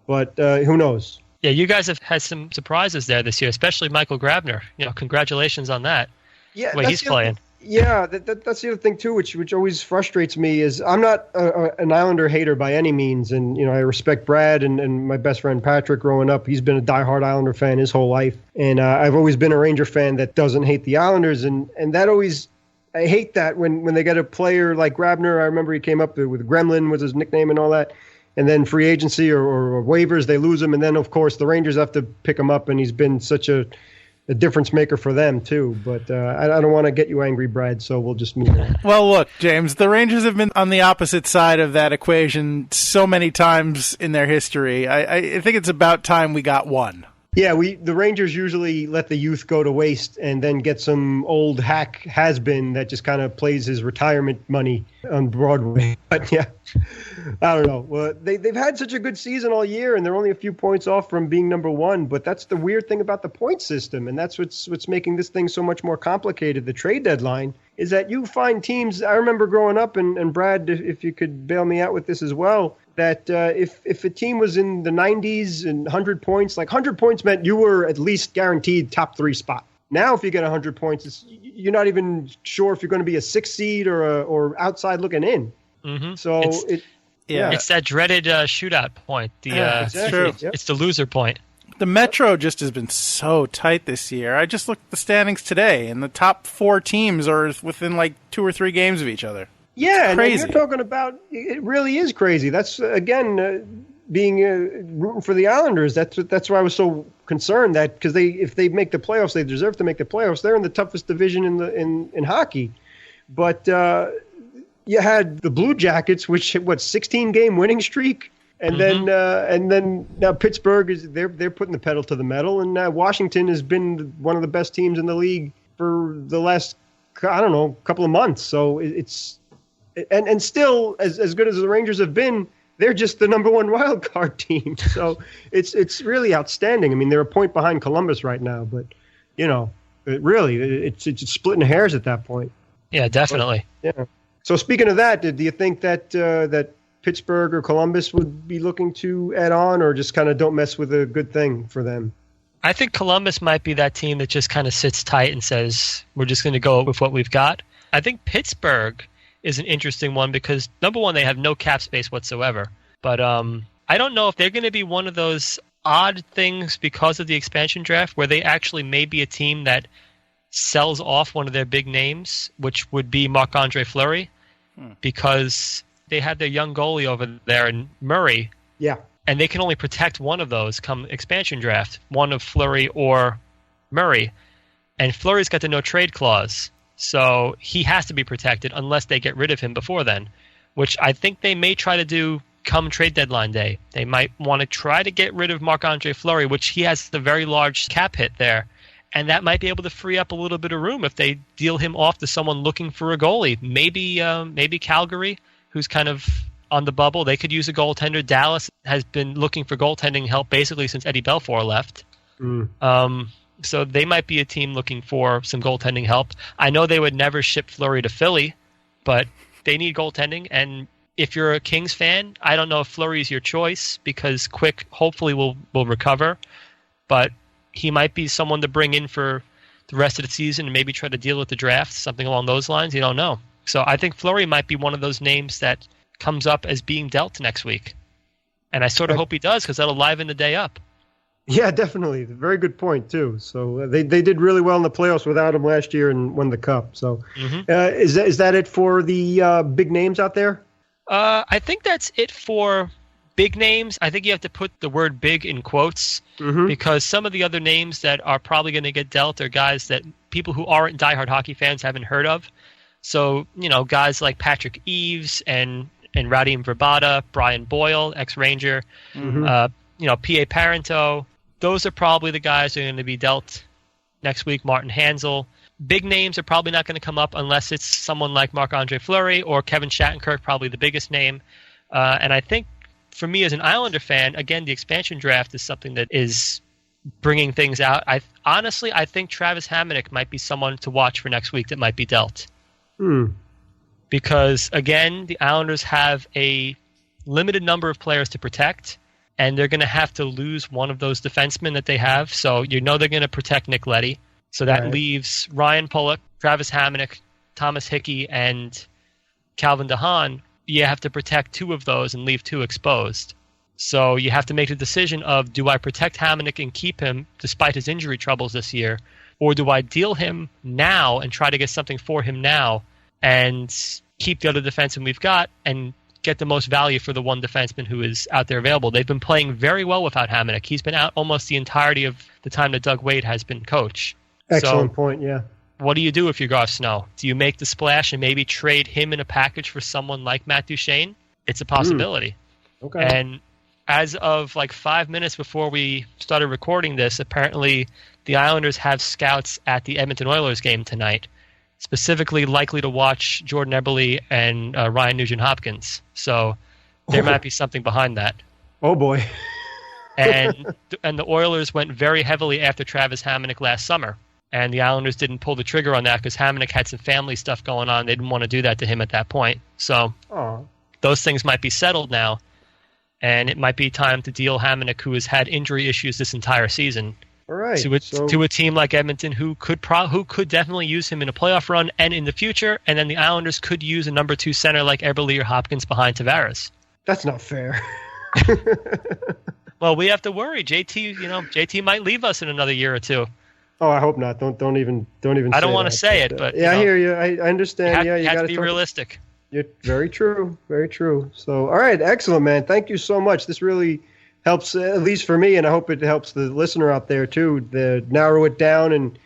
But who knows? Yeah, you guys have had some surprises there this year, especially Michael Grabner. Congratulations on that. Yeah, the way he's playing. Yeah, that's the other thing too, which always frustrates me is I'm not an Islander hater by any means, and I respect Brad and my best friend Patrick. Growing up, he's been a diehard Islander fan his whole life, and I've always been a Ranger fan that doesn't hate the Islanders, and that always I hate that when they get a player like Grabner. I remember he came up with Gremlin was his nickname and all that. And then free agency or waivers, they lose him. And then, of course, the Rangers have to pick him up, and he's been such a difference maker for them, too. But I don't want to get you angry, Brad, so we'll just move on. Well, look, James, the Rangers have been on the opposite side of that equation so many times in their history. I think it's about time we got one. Yeah, the Rangers usually let the youth go to waste and then get some old hack has-been that just kind of plays his retirement money on Broadway. But yeah, I don't know. Well, they've had such a good season all year, and they're only a few points off from being number one. But that's the weird thing about the point system, and that's what's making this thing so much more complicated. The trade deadline is that you find teams. I remember growing up, and Brad, if you could bail me out with this as well, that if a team was in the 90s and 100 points, like 100 points meant you were at least guaranteed top 3 spot. Now, if you get 100 points, you're not even sure if you're going to be a 6 seed or outside looking in. Mm-hmm. So it's that dreaded shootout point. Exactly. It's the loser point. The Metro just has been so tight this year. I just looked at the standings today, and the top 4 teams are within like 2 or 3 games of each other. Yeah, and you're talking about it really is crazy. That's again being rooting for the Islanders. That's why I was so concerned that because if they make the playoffs, they deserve to make the playoffs. They're in the toughest division in hockey. But you had the Blue Jackets, which 16-game winning streak, and then now Pittsburgh they're putting the pedal to the metal, and Washington has been one of the best teams in the league for the last couple of months. So it's. And still, as good as the Rangers have been, they're just the number 1 wild card team. So it's really outstanding. I mean, they're a point behind Columbus right now, but it's splitting hairs at that point. Yeah, definitely. But, yeah. So speaking of that, do you think that that Pittsburgh or Columbus would be looking to add on, or just kind of don't mess with a good thing for them? I think Columbus might be that team that just kind of sits tight and says we're just going to go with what we've got. I think Pittsburgh is an interesting one because, number one, they have no cap space whatsoever. But I don't know if they're going to be one of those odd things because of the expansion draft where they actually may be a team that sells off one of their big names, which would be Marc-Andre Fleury, because they have their young goalie over there in Murray. Yeah. And they can only protect one of those come expansion draft, one of Fleury or Murray. And Fleury's got the no-trade clause. So he has to be protected unless they get rid of him before then, which I think they may try to do come trade deadline day. They might want to try to get rid of Marc-Andre Fleury, which he has a very large cap hit there. And that might be able to free up a little bit of room if they deal him off to someone looking for a goalie. Maybe Calgary, who's kind of on the bubble. They could use a goaltender. Dallas has been looking for goaltending help basically since Eddie Belfour left. So they might be a team looking for some goaltending help. I know they would never ship Fleury to Philly, but they need goaltending. And if you're a Kings fan, I don't know if Fleury is your choice because Quick hopefully will recover. But he might be someone to bring in for the rest of the season and maybe try to deal with the draft, something along those lines. You don't know. So I think Fleury might be one of those names that comes up as being dealt next week. And I sort of hope he does because that'll liven the day up. Yeah, definitely. Very good point, too. So they did really well in the playoffs without him last year and won the Cup. So is that it for the big names out there? I think that's it for big names. I think you have to put the word big in quotes because some of the other names that are probably going to get dealt are guys that people who aren't diehard hockey fans haven't heard of. So, guys like Patrick Eaves and Radim Verbata, Brian Boyle, ex-Ranger, P.A. Parento. Those are probably the guys who are going to be dealt next week. Martin Hansel. Big names are probably not going to come up unless it's someone like Marc-Andre Fleury or Kevin Shattenkirk, probably the biggest name. And I think for me as an Islander fan, again, the expansion draft is something that is bringing things out. I think Travis Hamonic might be someone to watch for next week that might be dealt. Because, again, the Islanders have a limited number of players to protect, and they're going to have to lose one of those defensemen that they have. So they're going to protect Nick Leddy. So that leaves Ryan Pulock, Travis Hamonic, Thomas Hickey and Calvin DeHaan, you have to protect 2 of those and leave 2 exposed. So you have to make the decision of, do I protect Hamonic and keep him despite his injury troubles this year, or do I deal him now and try to get something for him now and keep the other defenseman we've got and get the most value for the one defenseman who is out there available? They've been playing very well without Hamonic. He's been out almost the entirety of the time that Doug Wade has been coach. Excellent point, yeah. What do you do if you're Garth Snow? Do you make the splash and maybe trade him in a package for someone like Matt Duchene? It's a possibility. Okay. And as of like 5 minutes before we started recording this, apparently the Islanders have scouts at the Edmonton Oilers game tonight, specifically likely to watch Jordan Eberle and Ryan Nugent-Hopkins. So there might be something behind that. Oh, boy. And the Oilers went very heavily after Travis Hamonic last summer. And the Islanders didn't pull the trigger on that because Hamonic had some family stuff going on. They didn't want to do that to him at that point. So those things might be settled now. And it might be time to deal Hamonic, who has had injury issues this entire season, all right, to a team like Edmonton, who could definitely use him in a playoff run and in the future. And then the Islanders could use a number 2 center like Eberle or Hopkins behind Tavares. That's not fair. Well, we have to worry. JT might leave us in another year or 2. Oh, I hope not. Don't even. I don't want to say it, but yeah, I hear you. I understand. You you have got to be realistic. You're very true. Very true. So, all right, excellent, man. Thank you so much. This really helps, at least for me, and I hope it helps the listener out there too. To narrow it down and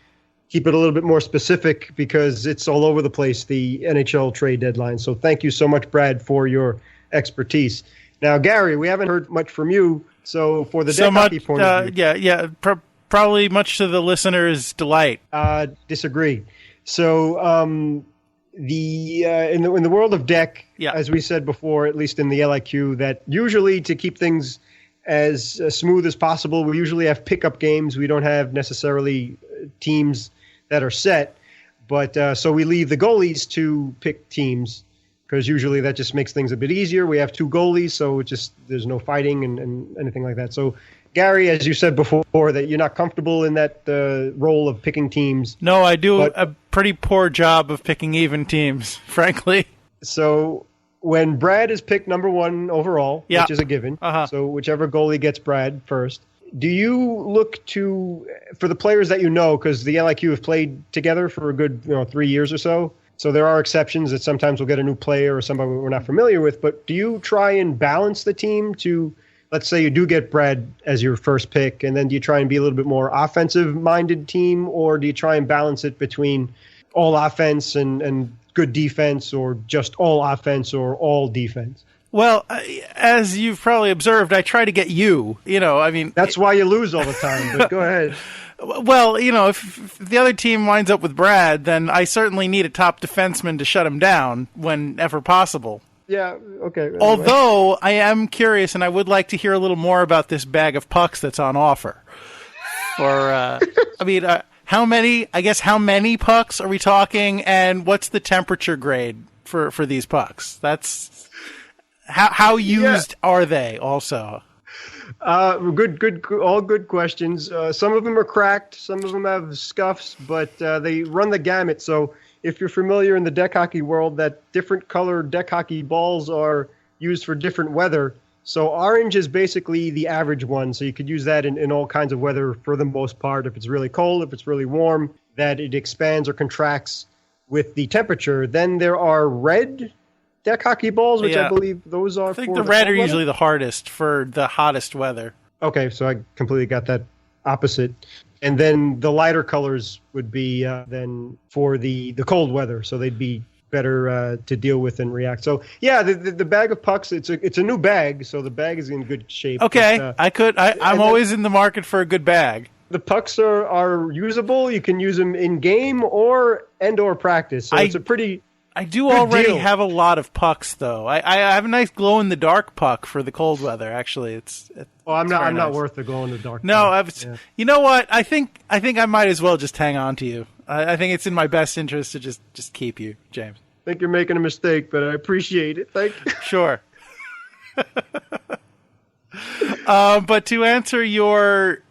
keep it a little bit more specific because it's all over the place, the NHL trade deadline. So, thank you so much, Brad, for your expertise. Now, Gary, we haven't heard much from you. So, for the DEK hockey point of view, probably much to the listener's delight. Disagree. So, in the world of DEK, as we said before, at least in the LIQ, that usually to keep things as smooth as possible, we usually have pickup games. We don't have necessarily teams that are set, but so we leave the goalies to pick teams because usually that just makes things a bit easier. We have 2 goalies, so there's no fighting and anything like that. So, Gary, as you said before, that you're not comfortable in that role of picking teams. No, I do a pretty poor job of picking even teams, frankly. So when Brad is picked number 1 overall, which is a given, so whichever goalie gets Brad first, do you look for the players that you know, because the LIQ have played together for a good 3 years or so, so there are exceptions that sometimes we'll get a new player or somebody we're not familiar with, but do you try and balance the team to... Let's say you do get Brad as your first pick, and then do you try and be a little bit more offensive-minded team, or do you try and balance it between all offense and good defense, or just all offense or all defense? Well, as you've probably observed, I try to get you. That's why you lose all the time, but go ahead. Well, if the other team winds up with Brad, then I certainly need a top defenseman to shut him down whenever possible. Yeah, okay. Anyway. Although I am curious, and I would like to hear a little more about this bag of pucks that's on offer. Or, how many pucks are we talking, and what's the temperature grade for these pucks? That's how used are they also? Good, all good questions. Some of them are cracked, some of them have scuffs, but they run the gamut, so... If you're familiar in the DEK hockey world, that different colored DEK hockey balls are used for different weather. So orange is basically the average one. So you could use that in all kinds of weather for the most part. If it's really cold, if it's really warm, that it expands or contracts with the temperature. Then there are red DEK hockey balls, which I believe those are for the red are usually the hardest for the hottest weather. Okay, so I completely got that opposite. And then the lighter colors would be then for the cold weather, so they'd be better to deal with and react. So yeah, the bag of pucks, it's a new bag, so the bag is in good shape. Okay, but, I'm always in the market for a good bag. The pucks are usable. You can use them in game or practice. So it's a pretty. I do already have a lot of pucks, though. I have a nice glow in the dark puck for the cold weather. Actually, I'm not worth the glow in the dark. No, you know what? I think I might as well just hang on to you. I think it's in my best interest to just keep you, James. I think you're making a mistake, but I appreciate it. Thank you. Sure. But to answer your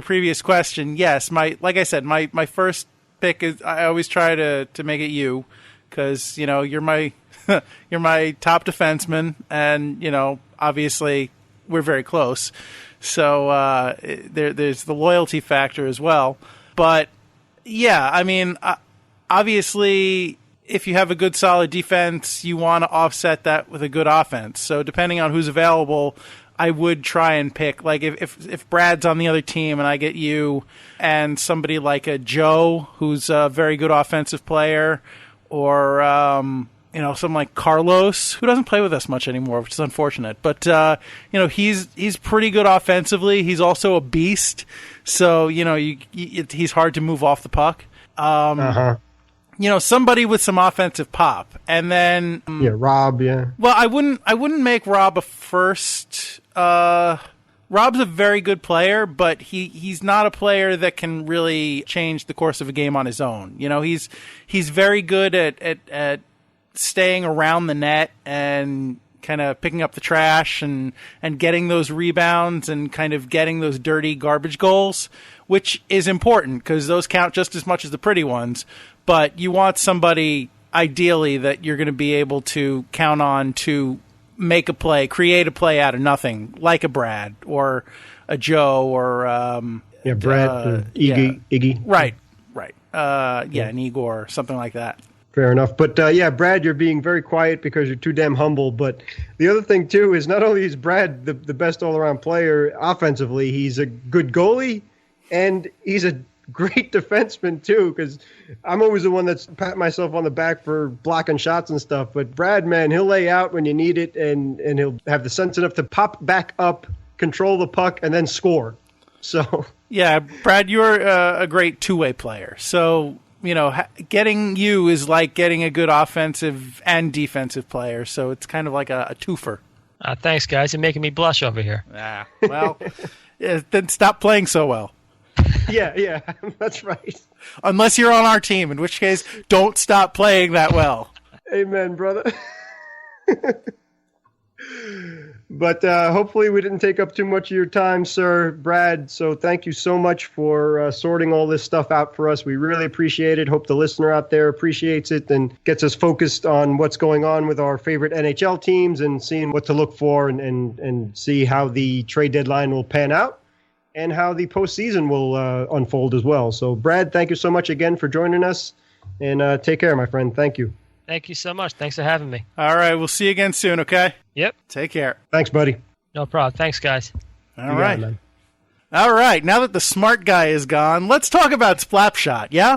previous question, yes, like I said, my first pick is I always try to make it you, because you're my you're my top defenseman, and obviously we're very close. So there's the loyalty factor as well. But yeah, I mean, obviously, if you have a good solid defense, you want to offset that with a good offense. So depending on who's available, I would try and pick, like, if Brad's on the other team and I get you and somebody like a Joe, who's a very good offensive player, or someone like Carlos, who doesn't play with us much anymore, which is unfortunate. But he's pretty good offensively. He's also a beast, so he's hard to move off the puck. Somebody with some offensive pop, and then Rob. Yeah. Well, I wouldn't make Rob a first. Rob's a very good player, but he's not a player that can really change the course of a game on his own. He's very good at staying around the net and kind of picking up the trash and getting those rebounds and kind of getting those dirty garbage goals, which is important because those count just as much as the pretty ones. But you want somebody, ideally, that you're going to be able to count on to make a play, create a play out of nothing, like a Brad or a Joe or Brad, Iggy. Right. An Igor, something like that. Fair enough. But Brad, you're being very quiet because you're too damn humble. But the other thing, too, is not only is Brad the best all-around player offensively, he's a good goalie, and he's a great defenseman, too, because I'm always the one that's patting myself on the back for blocking shots and stuff. But Brad, man, he'll lay out when you need it, and he'll have the sense enough to pop back up, control the puck, and then score. So yeah, Brad, you're a great two-way player. So getting you is like getting a good offensive and defensive player. So it's kind of like a twofer. Thanks, guys. You're making me blush over here. Well, then stop playing so well. Yeah, that's right. Unless you're on our team, in which case, don't stop playing that well. Amen, brother. But hopefully we didn't take up too much of your time, sir, Brad. So thank you so much for sorting all this stuff out for us. We really appreciate it. Hope the listener out there appreciates it and gets us focused on what's going on with our favorite NHL teams and seeing what to look for and see how the trade deadline will pan out and how the postseason will unfold as well. So, Brad, thank you so much again for joining us. And take care, my friend. Thank you. Thank you so much. Thanks for having me. All right. We'll see you again soon, okay? Yep. Take care. Thanks, buddy. No problem. Thanks, guys. All right. All right. Now that the smart guy is gone, let's talk about Slapshot, yeah?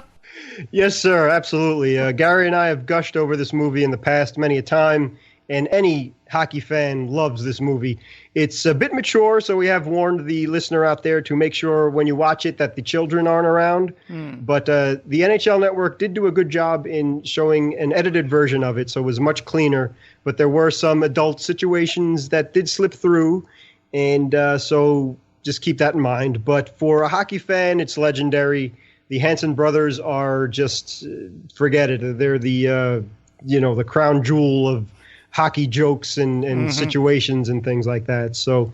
Yes, sir. Absolutely. Gary and I have gushed over this movie in the past many a time, and any hockey fan loves this movie. It's a bit mature, so we have warned the listener out there to make sure when you watch it that the children aren't around. But the NHL Network did do a good job in showing an edited version of it, so it was much cleaner. But there were some adult situations that did slip through, and so just keep that in mind. But for a hockey fan, it's legendary. The Hanson brothers are just, forget it. They're the, the crown jewel of hockey jokes and situations and things like that. So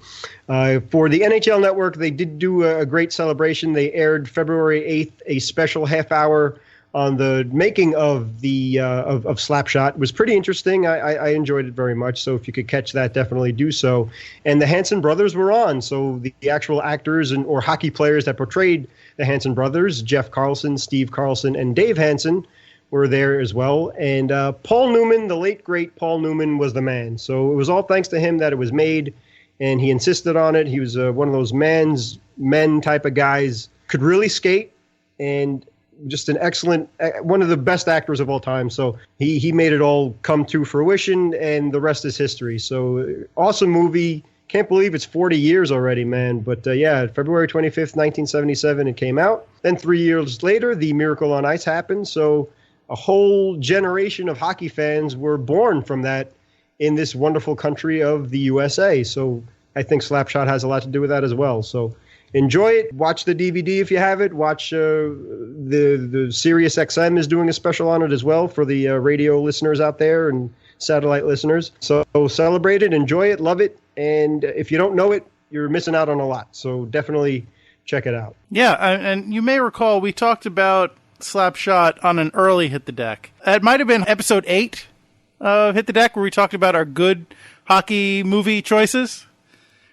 for the NHL Network, they did do a great celebration. They aired February 8th, a special half hour on the making of the of Slapshot. It was pretty interesting. I enjoyed it very much. So if you could catch that, definitely do so. And the Hanson brothers were on. So the actual actors or hockey players that portrayed the Hanson brothers, Jeff Carlson, Steve Carlson, and Dave Hanson, were there as well. And Paul Newman, the late, great Paul Newman, was the man. So it was all thanks to him that it was made, and he insisted on it. He was one of those men type of guys, could really skate, and just an excellent, one of the best actors of all time. So he made it all come to fruition, and the rest is history. So awesome movie. Can't believe it's 40 years already, man. But February 25th, 1977, it came out. Then 3 years later, the Miracle on Ice happened. So a whole generation of hockey fans were born from that in this wonderful country of the USA. So I think Slapshot has a lot to do with that as well. So enjoy it. Watch the DVD if you have it. Watch the Sirius XM is doing a special on it as well for the radio listeners out there and satellite listeners. So celebrate it, enjoy it, love it. And if you don't know it, you're missing out on a lot. So definitely check it out. Yeah, and you may recall we talked about Slapshot on an early Hit the Deck. It might have been episode 8 of Hit the Deck, where we talked about our good hockey movie choices.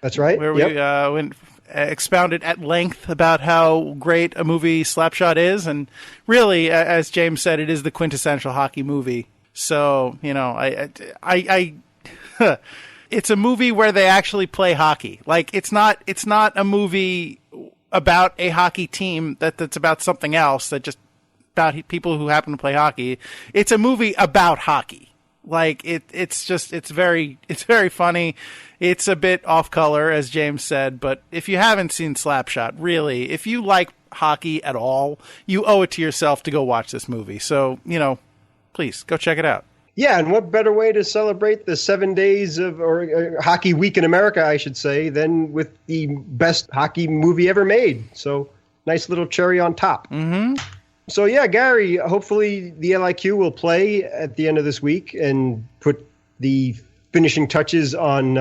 That's right. Where we expounded at length about how great a movie Slapshot is. And really, as James said, it is the quintessential hockey movie. So, you know, it's a movie where they actually play hockey. Like, it's not a movie about a hockey team that's about something else, that just about people who happen to play hockey. It's a movie about hockey. Like, it's very funny. It's a bit off color, as James said, but if you haven't seen Slapshot, really, if you like hockey at all, you owe it to yourself to go watch this movie. So, you know, please go check it out. Yeah, and what better way to celebrate the 7 days of Hockey Week in America, I should say, than with the best hockey movie ever made. So, nice little cherry on top. Mm-hmm. So, yeah, Gary, hopefully the LIQ will play at the end of this week and put the finishing touches on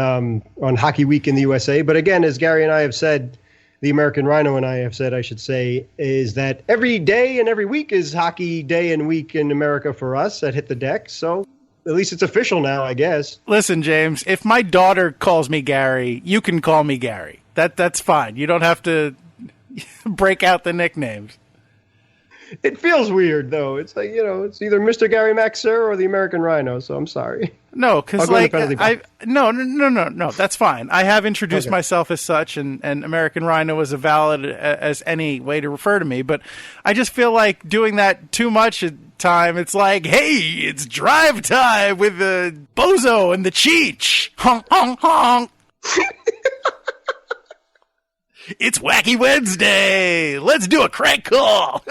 Hockey Week in the USA. But again, as Gary and I have said, the American Rhino and I have said, I should say, is that every day and every week is hockey day and week in America for us at Hit the Deck. So at least it's official now, I guess. Listen, James, if my daughter calls me Gary, you can call me Gary. That's fine. You don't have to break out the nicknames. It feels weird, though. It's like, you know, it's either Mr. Gary Maxer or the American Rhino, so I'm sorry. No, because like no, that's fine. I have introduced myself as such, and American Rhino is as valid as any way to refer to me. But I just feel like doing that too much at time. It's like, hey, it's drive time with the Bozo and the Cheech. Honk, honk, honk. It's Wacky Wednesday. Let's do a crank call.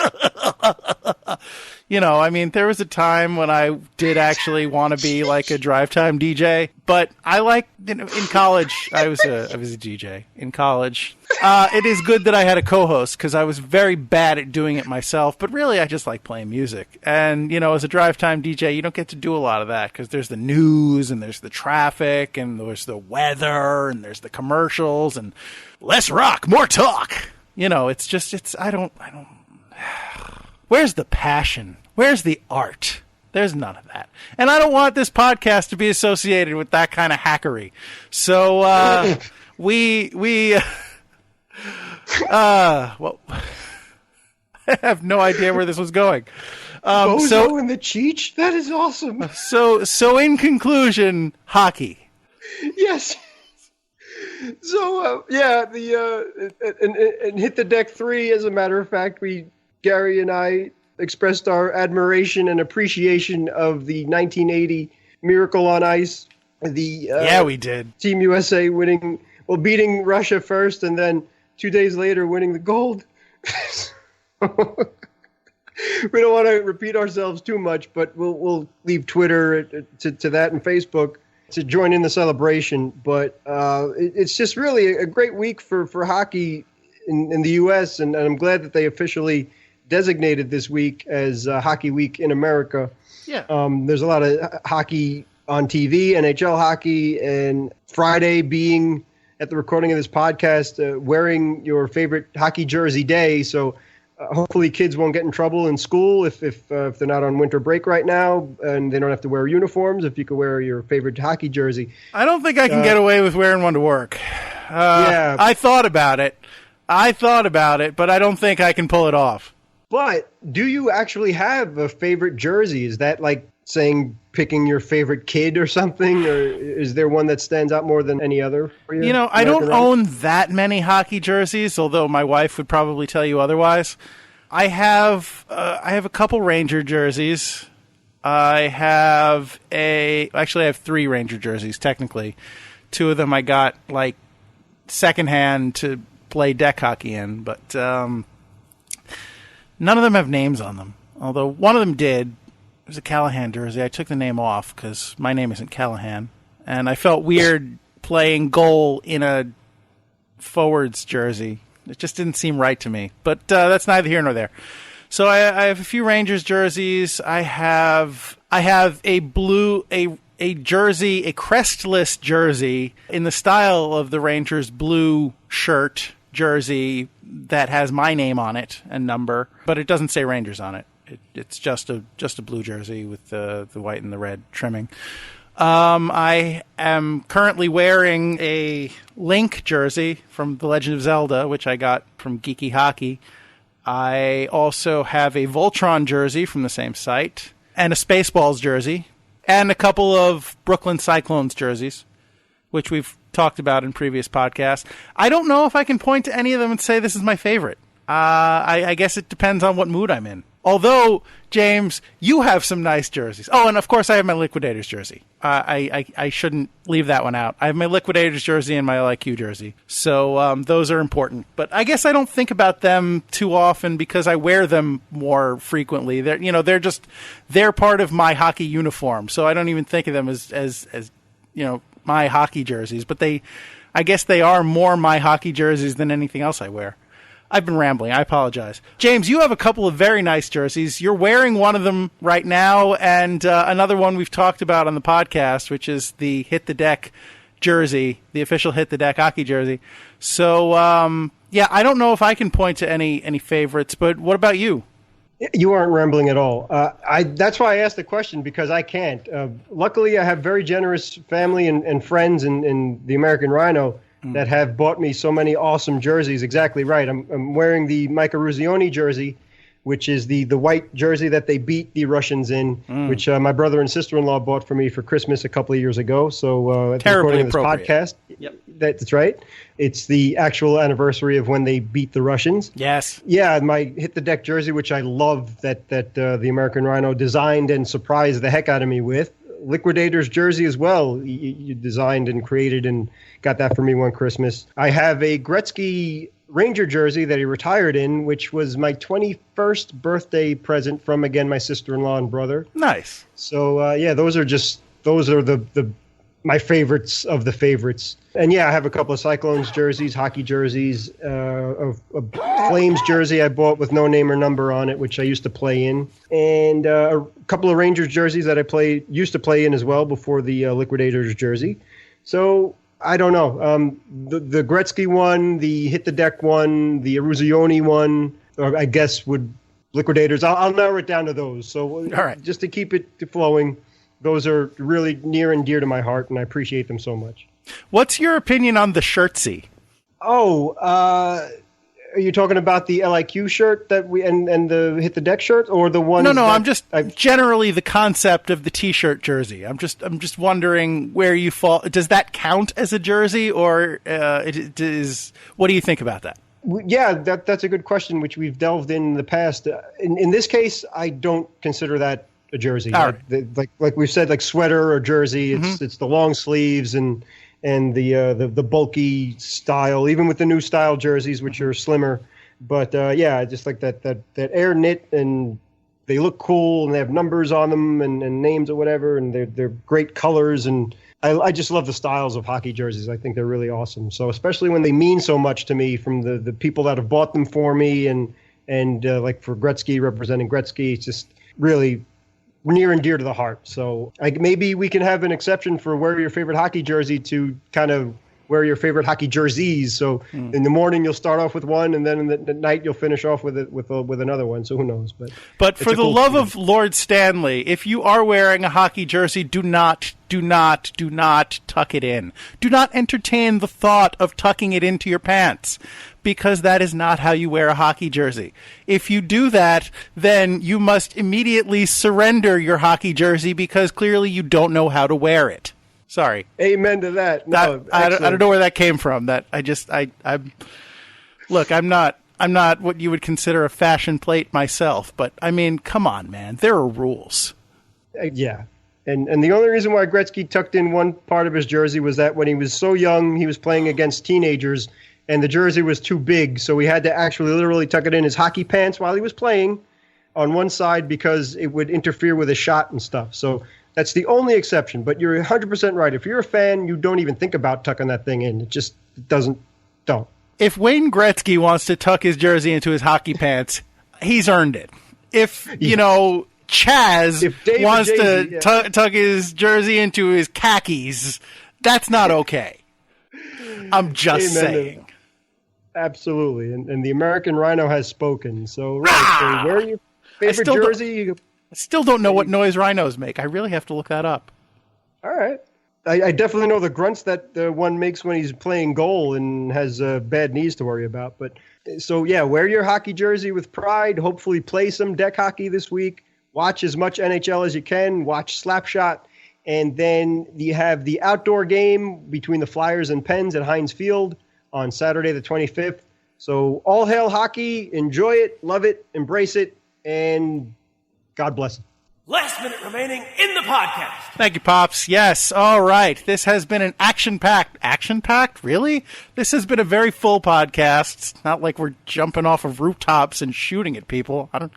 You know, I mean, there was a time when I did actually want to be like a drive time DJ, but I like, you know, in college, I was a DJ in college. It is good that I had a co-host because I was very bad at doing it myself, but really I just like playing music. And, you know, as a drive time DJ, you don't get to do a lot of that because there's the news and there's the traffic and there's the weather and there's the commercials and less rock, more talk. You know, I don't. Where's the passion? Where's the art? There's none of that. And I don't want this podcast to be associated with that kind of hackery. So, well, I have no idea where this was going. Bozo and the Cheech? That is awesome. So in conclusion, hockey. Yes. So, and Hit the Deck 3, as a matter of fact, Gary and I expressed our admiration and appreciation of the 1980 Miracle on Ice. We did. Team USA beating Russia first, and then 2 days later winning the gold. We don't want to repeat ourselves too much, but we'll leave Twitter to that and Facebook to join in the celebration. But it's just really a great week for hockey in the U.S., and I'm glad that they officially designated this week as Hockey Week in America. Yeah. There's a lot of hockey on TV, NHL hockey, and Friday being, at the recording of this podcast, wearing your favorite hockey jersey day. So hopefully kids won't get in trouble in school if they're not on winter break right now, and they don't have to wear uniforms. If you could wear your favorite hockey jersey. I don't think I can get away with wearing one to work. Yeah. I thought about it, but I don't think I can pull it off. But do you actually have a favorite jersey? Is that like saying picking your favorite kid or something? Or is there one that stands out more than any other for you? You know, I don't own that many hockey jerseys, although my wife would probably tell you otherwise. I have a couple Ranger jerseys. I have 3 Ranger jerseys, technically. 2 of them I got, like, secondhand to play deck hockey in, but none of them have names on them, although one of them did. It was a Callahan jersey. I took the name off because my name isn't Callahan, and I felt weird playing goal in a forwards jersey. It just didn't seem right to me, but that's neither here nor there. So I have a few Rangers jerseys. I have a jersey, a crestless jersey in the style of the Rangers blue shirt jersey that has my name on it and number, but it doesn't say Rangers on it. It's just a blue jersey with the white and the red trimming. I am currently wearing a Link jersey from The Legend of Zelda, which I got from Geeky Hockey. I also have a Voltron jersey from the same site, and a Spaceballs jersey, and a couple of Brooklyn Cyclones jerseys, which we've talked about in previous podcasts. I don't know if I can point to any of them and say this is my favorite. I guess it depends on what mood I'm in. Although, James, you have some nice jerseys. Oh, and of course I have my Liquidators jersey. I shouldn't leave that one out. I have my Liquidators jersey and my LIQ jersey. So those are important. But I guess I don't think about them too often because I wear them more frequently. They're part of my hockey uniform. So I don't even think of them as my hockey jerseys. But I guess they are more my hockey jerseys than anything else I wear. I've been rambling. I apologize. James, you have a couple of very nice jerseys. You're wearing one of them right now, and another one we've talked about on the podcast, which is the Hit the Deck jersey, the official Hit the Deck hockey jersey. So, I don't know if I can point to any favorites, but what about you? You aren't rambling at all. That's why I asked the question, because I can't. Luckily, I have very generous family and friends in the American Rhino that have bought me so many awesome jerseys. Exactly right. I'm wearing the Mike Eruzione jersey, which is the white jersey that they beat the Russians in, which my brother and sister-in-law bought for me for Christmas a couple of years ago. So at the recording of this podcast, that's right. It's the actual anniversary of when they beat the Russians. Yes. Yeah, my Hit the Deck jersey, which I love that the American Rhino designed and surprised the heck out of me with. Liquidators jersey as well. You designed and created and got that for me one Christmas. I have a Gretzky Ranger jersey that he retired in, which was my 21st birthday present from, again, my sister-in-law and brother. Nice. So, those are my favorites of the favorites. And I have a couple of Cyclones jerseys, hockey jerseys, a Flames jersey I bought with no name or number on it, which I used to play in, and a couple of Rangers jerseys that I used to play in as well before the Liquidators jersey. So I don't know. The Gretzky one, the Hit the Deck one, the Eruzione one, or I guess would Liquidators. I'll narrow it down to those. So all right, just to keep it flowing, those are really near and dear to my heart, and I appreciate them so much. What's your opinion on the shirtsy? Oh, are you talking about the LIQ shirt that and the Hit the Deck shirt, or the one? No. I'm just generally the concept of the T-shirt jersey. I'm just wondering where you fall. Does that count as a jersey, or it is? What do you think about that? Yeah, that's a good question, which we've delved in the past. In this case, I don't consider that a jersey. Like we've said, like sweater or jersey. It's the long sleeves and the bulky style, even with the new style jerseys, which are slimmer. But just like that air knit, and they look cool, and they have numbers on them and names or whatever, and they're great colors, and I just love the styles of hockey jerseys. I think they're really awesome. So especially when they mean so much to me, from the people that have bought them for me, and like for Gretzky, representing Gretzky, it's just really near and dear to the heart. So maybe we can have an exception for wear your favorite hockey jersey to kind of wear your favorite hockey jerseys. So in the morning you'll start off with one, and then in the night you'll finish off with another one. So who knows? But for the love of Lord Stanley, if you are wearing a hockey jersey, do not tuck it in. Do not entertain the thought of tucking it into your pants, because that is not how you wear a hockey jersey. If you do that, then you must immediately surrender your hockey jersey, because clearly you don't know how to wear it. Sorry. Amen to that. No, I don't know where that came from. I'm not what you would consider a fashion plate myself, but I mean, come on, man. There are rules. Yeah. And the only reason why Gretzky tucked in one part of his jersey was that when he was so young, he was playing against teenagers, and the jersey was too big, so he had to actually literally tuck it in his hockey pants while he was playing on one side, because it would interfere with his shot and stuff. So that's the only exception. But you're 100% right. If you're a fan, you don't even think about tucking that thing in. It just don't. If Wayne Gretzky wants to tuck his jersey into his hockey pants, he's earned it. If, Chaz wants to tuck his jersey into his khakis, that's not okay. I'm just saying. Absolutely. And the American Rhino has spoken. So, right. So wear your favorite jersey. I still don't know what noise rhinos make. I really have to look that up. All right. I definitely know the grunts that one makes when he's playing goal and has bad knees to worry about. But so, yeah, wear your hockey jersey with pride. Hopefully play some deck hockey this week. Watch as much NHL as you can. Watch Slapshot. And then you have the outdoor game between the Flyers and Pens at Heinz Field on Saturday the 25th. So all hail hockey. Enjoy it. Love it. Embrace it. And God bless it. Last minute remaining in the podcast. Thank you, Pops. Yes. All right. This has been an action-packed? Really? This has been a very full podcast. It's not like we're jumping off of rooftops and shooting at people. What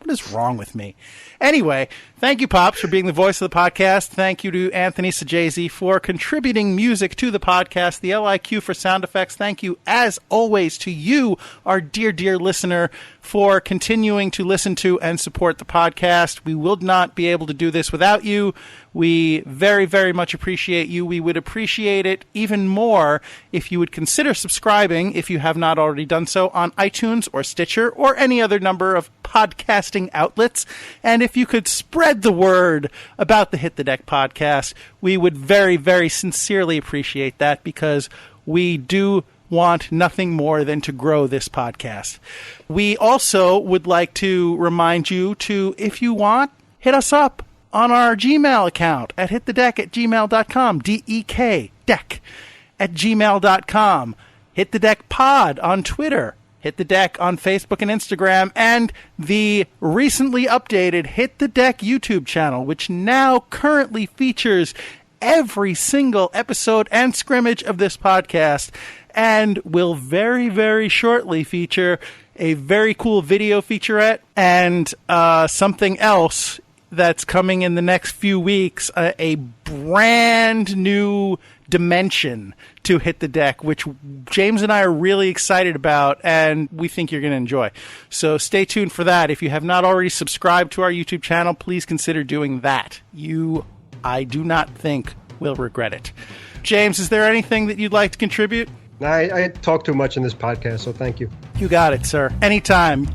is wrong with me? Anyway, thank you, Pops, for being the voice of the podcast. Thank you to Anthony Sajazi for contributing music to the podcast, the LIQ for sound effects. Thank you, as always, to you, our dear, dear listener, for continuing to listen to and support the podcast. We will not be able to do this without you. We very, very much appreciate you. We would appreciate it even more if you would consider subscribing, if you have not already done so, on iTunes or Stitcher or any other number of podcasting outlets. And if you could spread the word about the Hit the Deck podcast, we would very, very sincerely appreciate that, because we do want nothing more than to grow this podcast. We also would like to remind you to, if you want, hit us up on our Gmail account at hitthedeck@gmail.com, DEK, deck, at gmail.com. Hit the Deck Pod on Twitter, Hit the Deck on Facebook and Instagram, and the recently updated Hit the Deck YouTube channel, which now currently features every single episode and scrimmage of this podcast, and will very, very shortly feature a very cool video featurette and something else that's coming in the next few weeks, a brand new dimension to Hit the Deck, which James and I are really excited about, and we think you're going to enjoy. So stay tuned for that. If you have not already subscribed to our YouTube channel, please consider doing that. I do not think, will regret it. James, is there anything that you'd like to contribute? I talk too much in this podcast, so thank you. You got it, sir. Anytime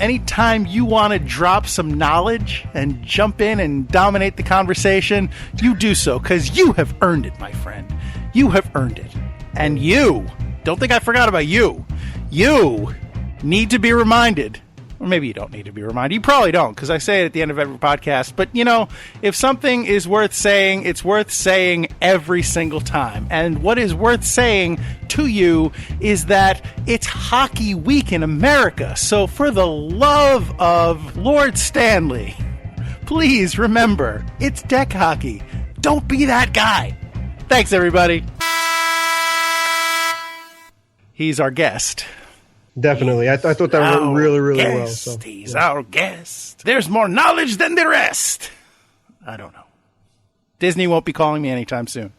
you want to drop some knowledge and jump in and dominate the conversation, you do so, because you have earned it, my friend. You have earned it. And you, don't think I forgot about you. You need to be reminded. Or maybe you don't need to be reminded. You probably don't, because I say it at the end of every podcast. But, if something is worth saying, it's worth saying every single time. And what is worth saying to you is that it's hockey week in America. So for the love of Lord Stanley, please remember, it's deck hockey. Don't be that guy. Thanks, everybody. He's our guest. Definitely. I thought that went really, really well. So, he's our guest. There's more knowledge than the rest. I don't know. Disney won't be calling me anytime soon.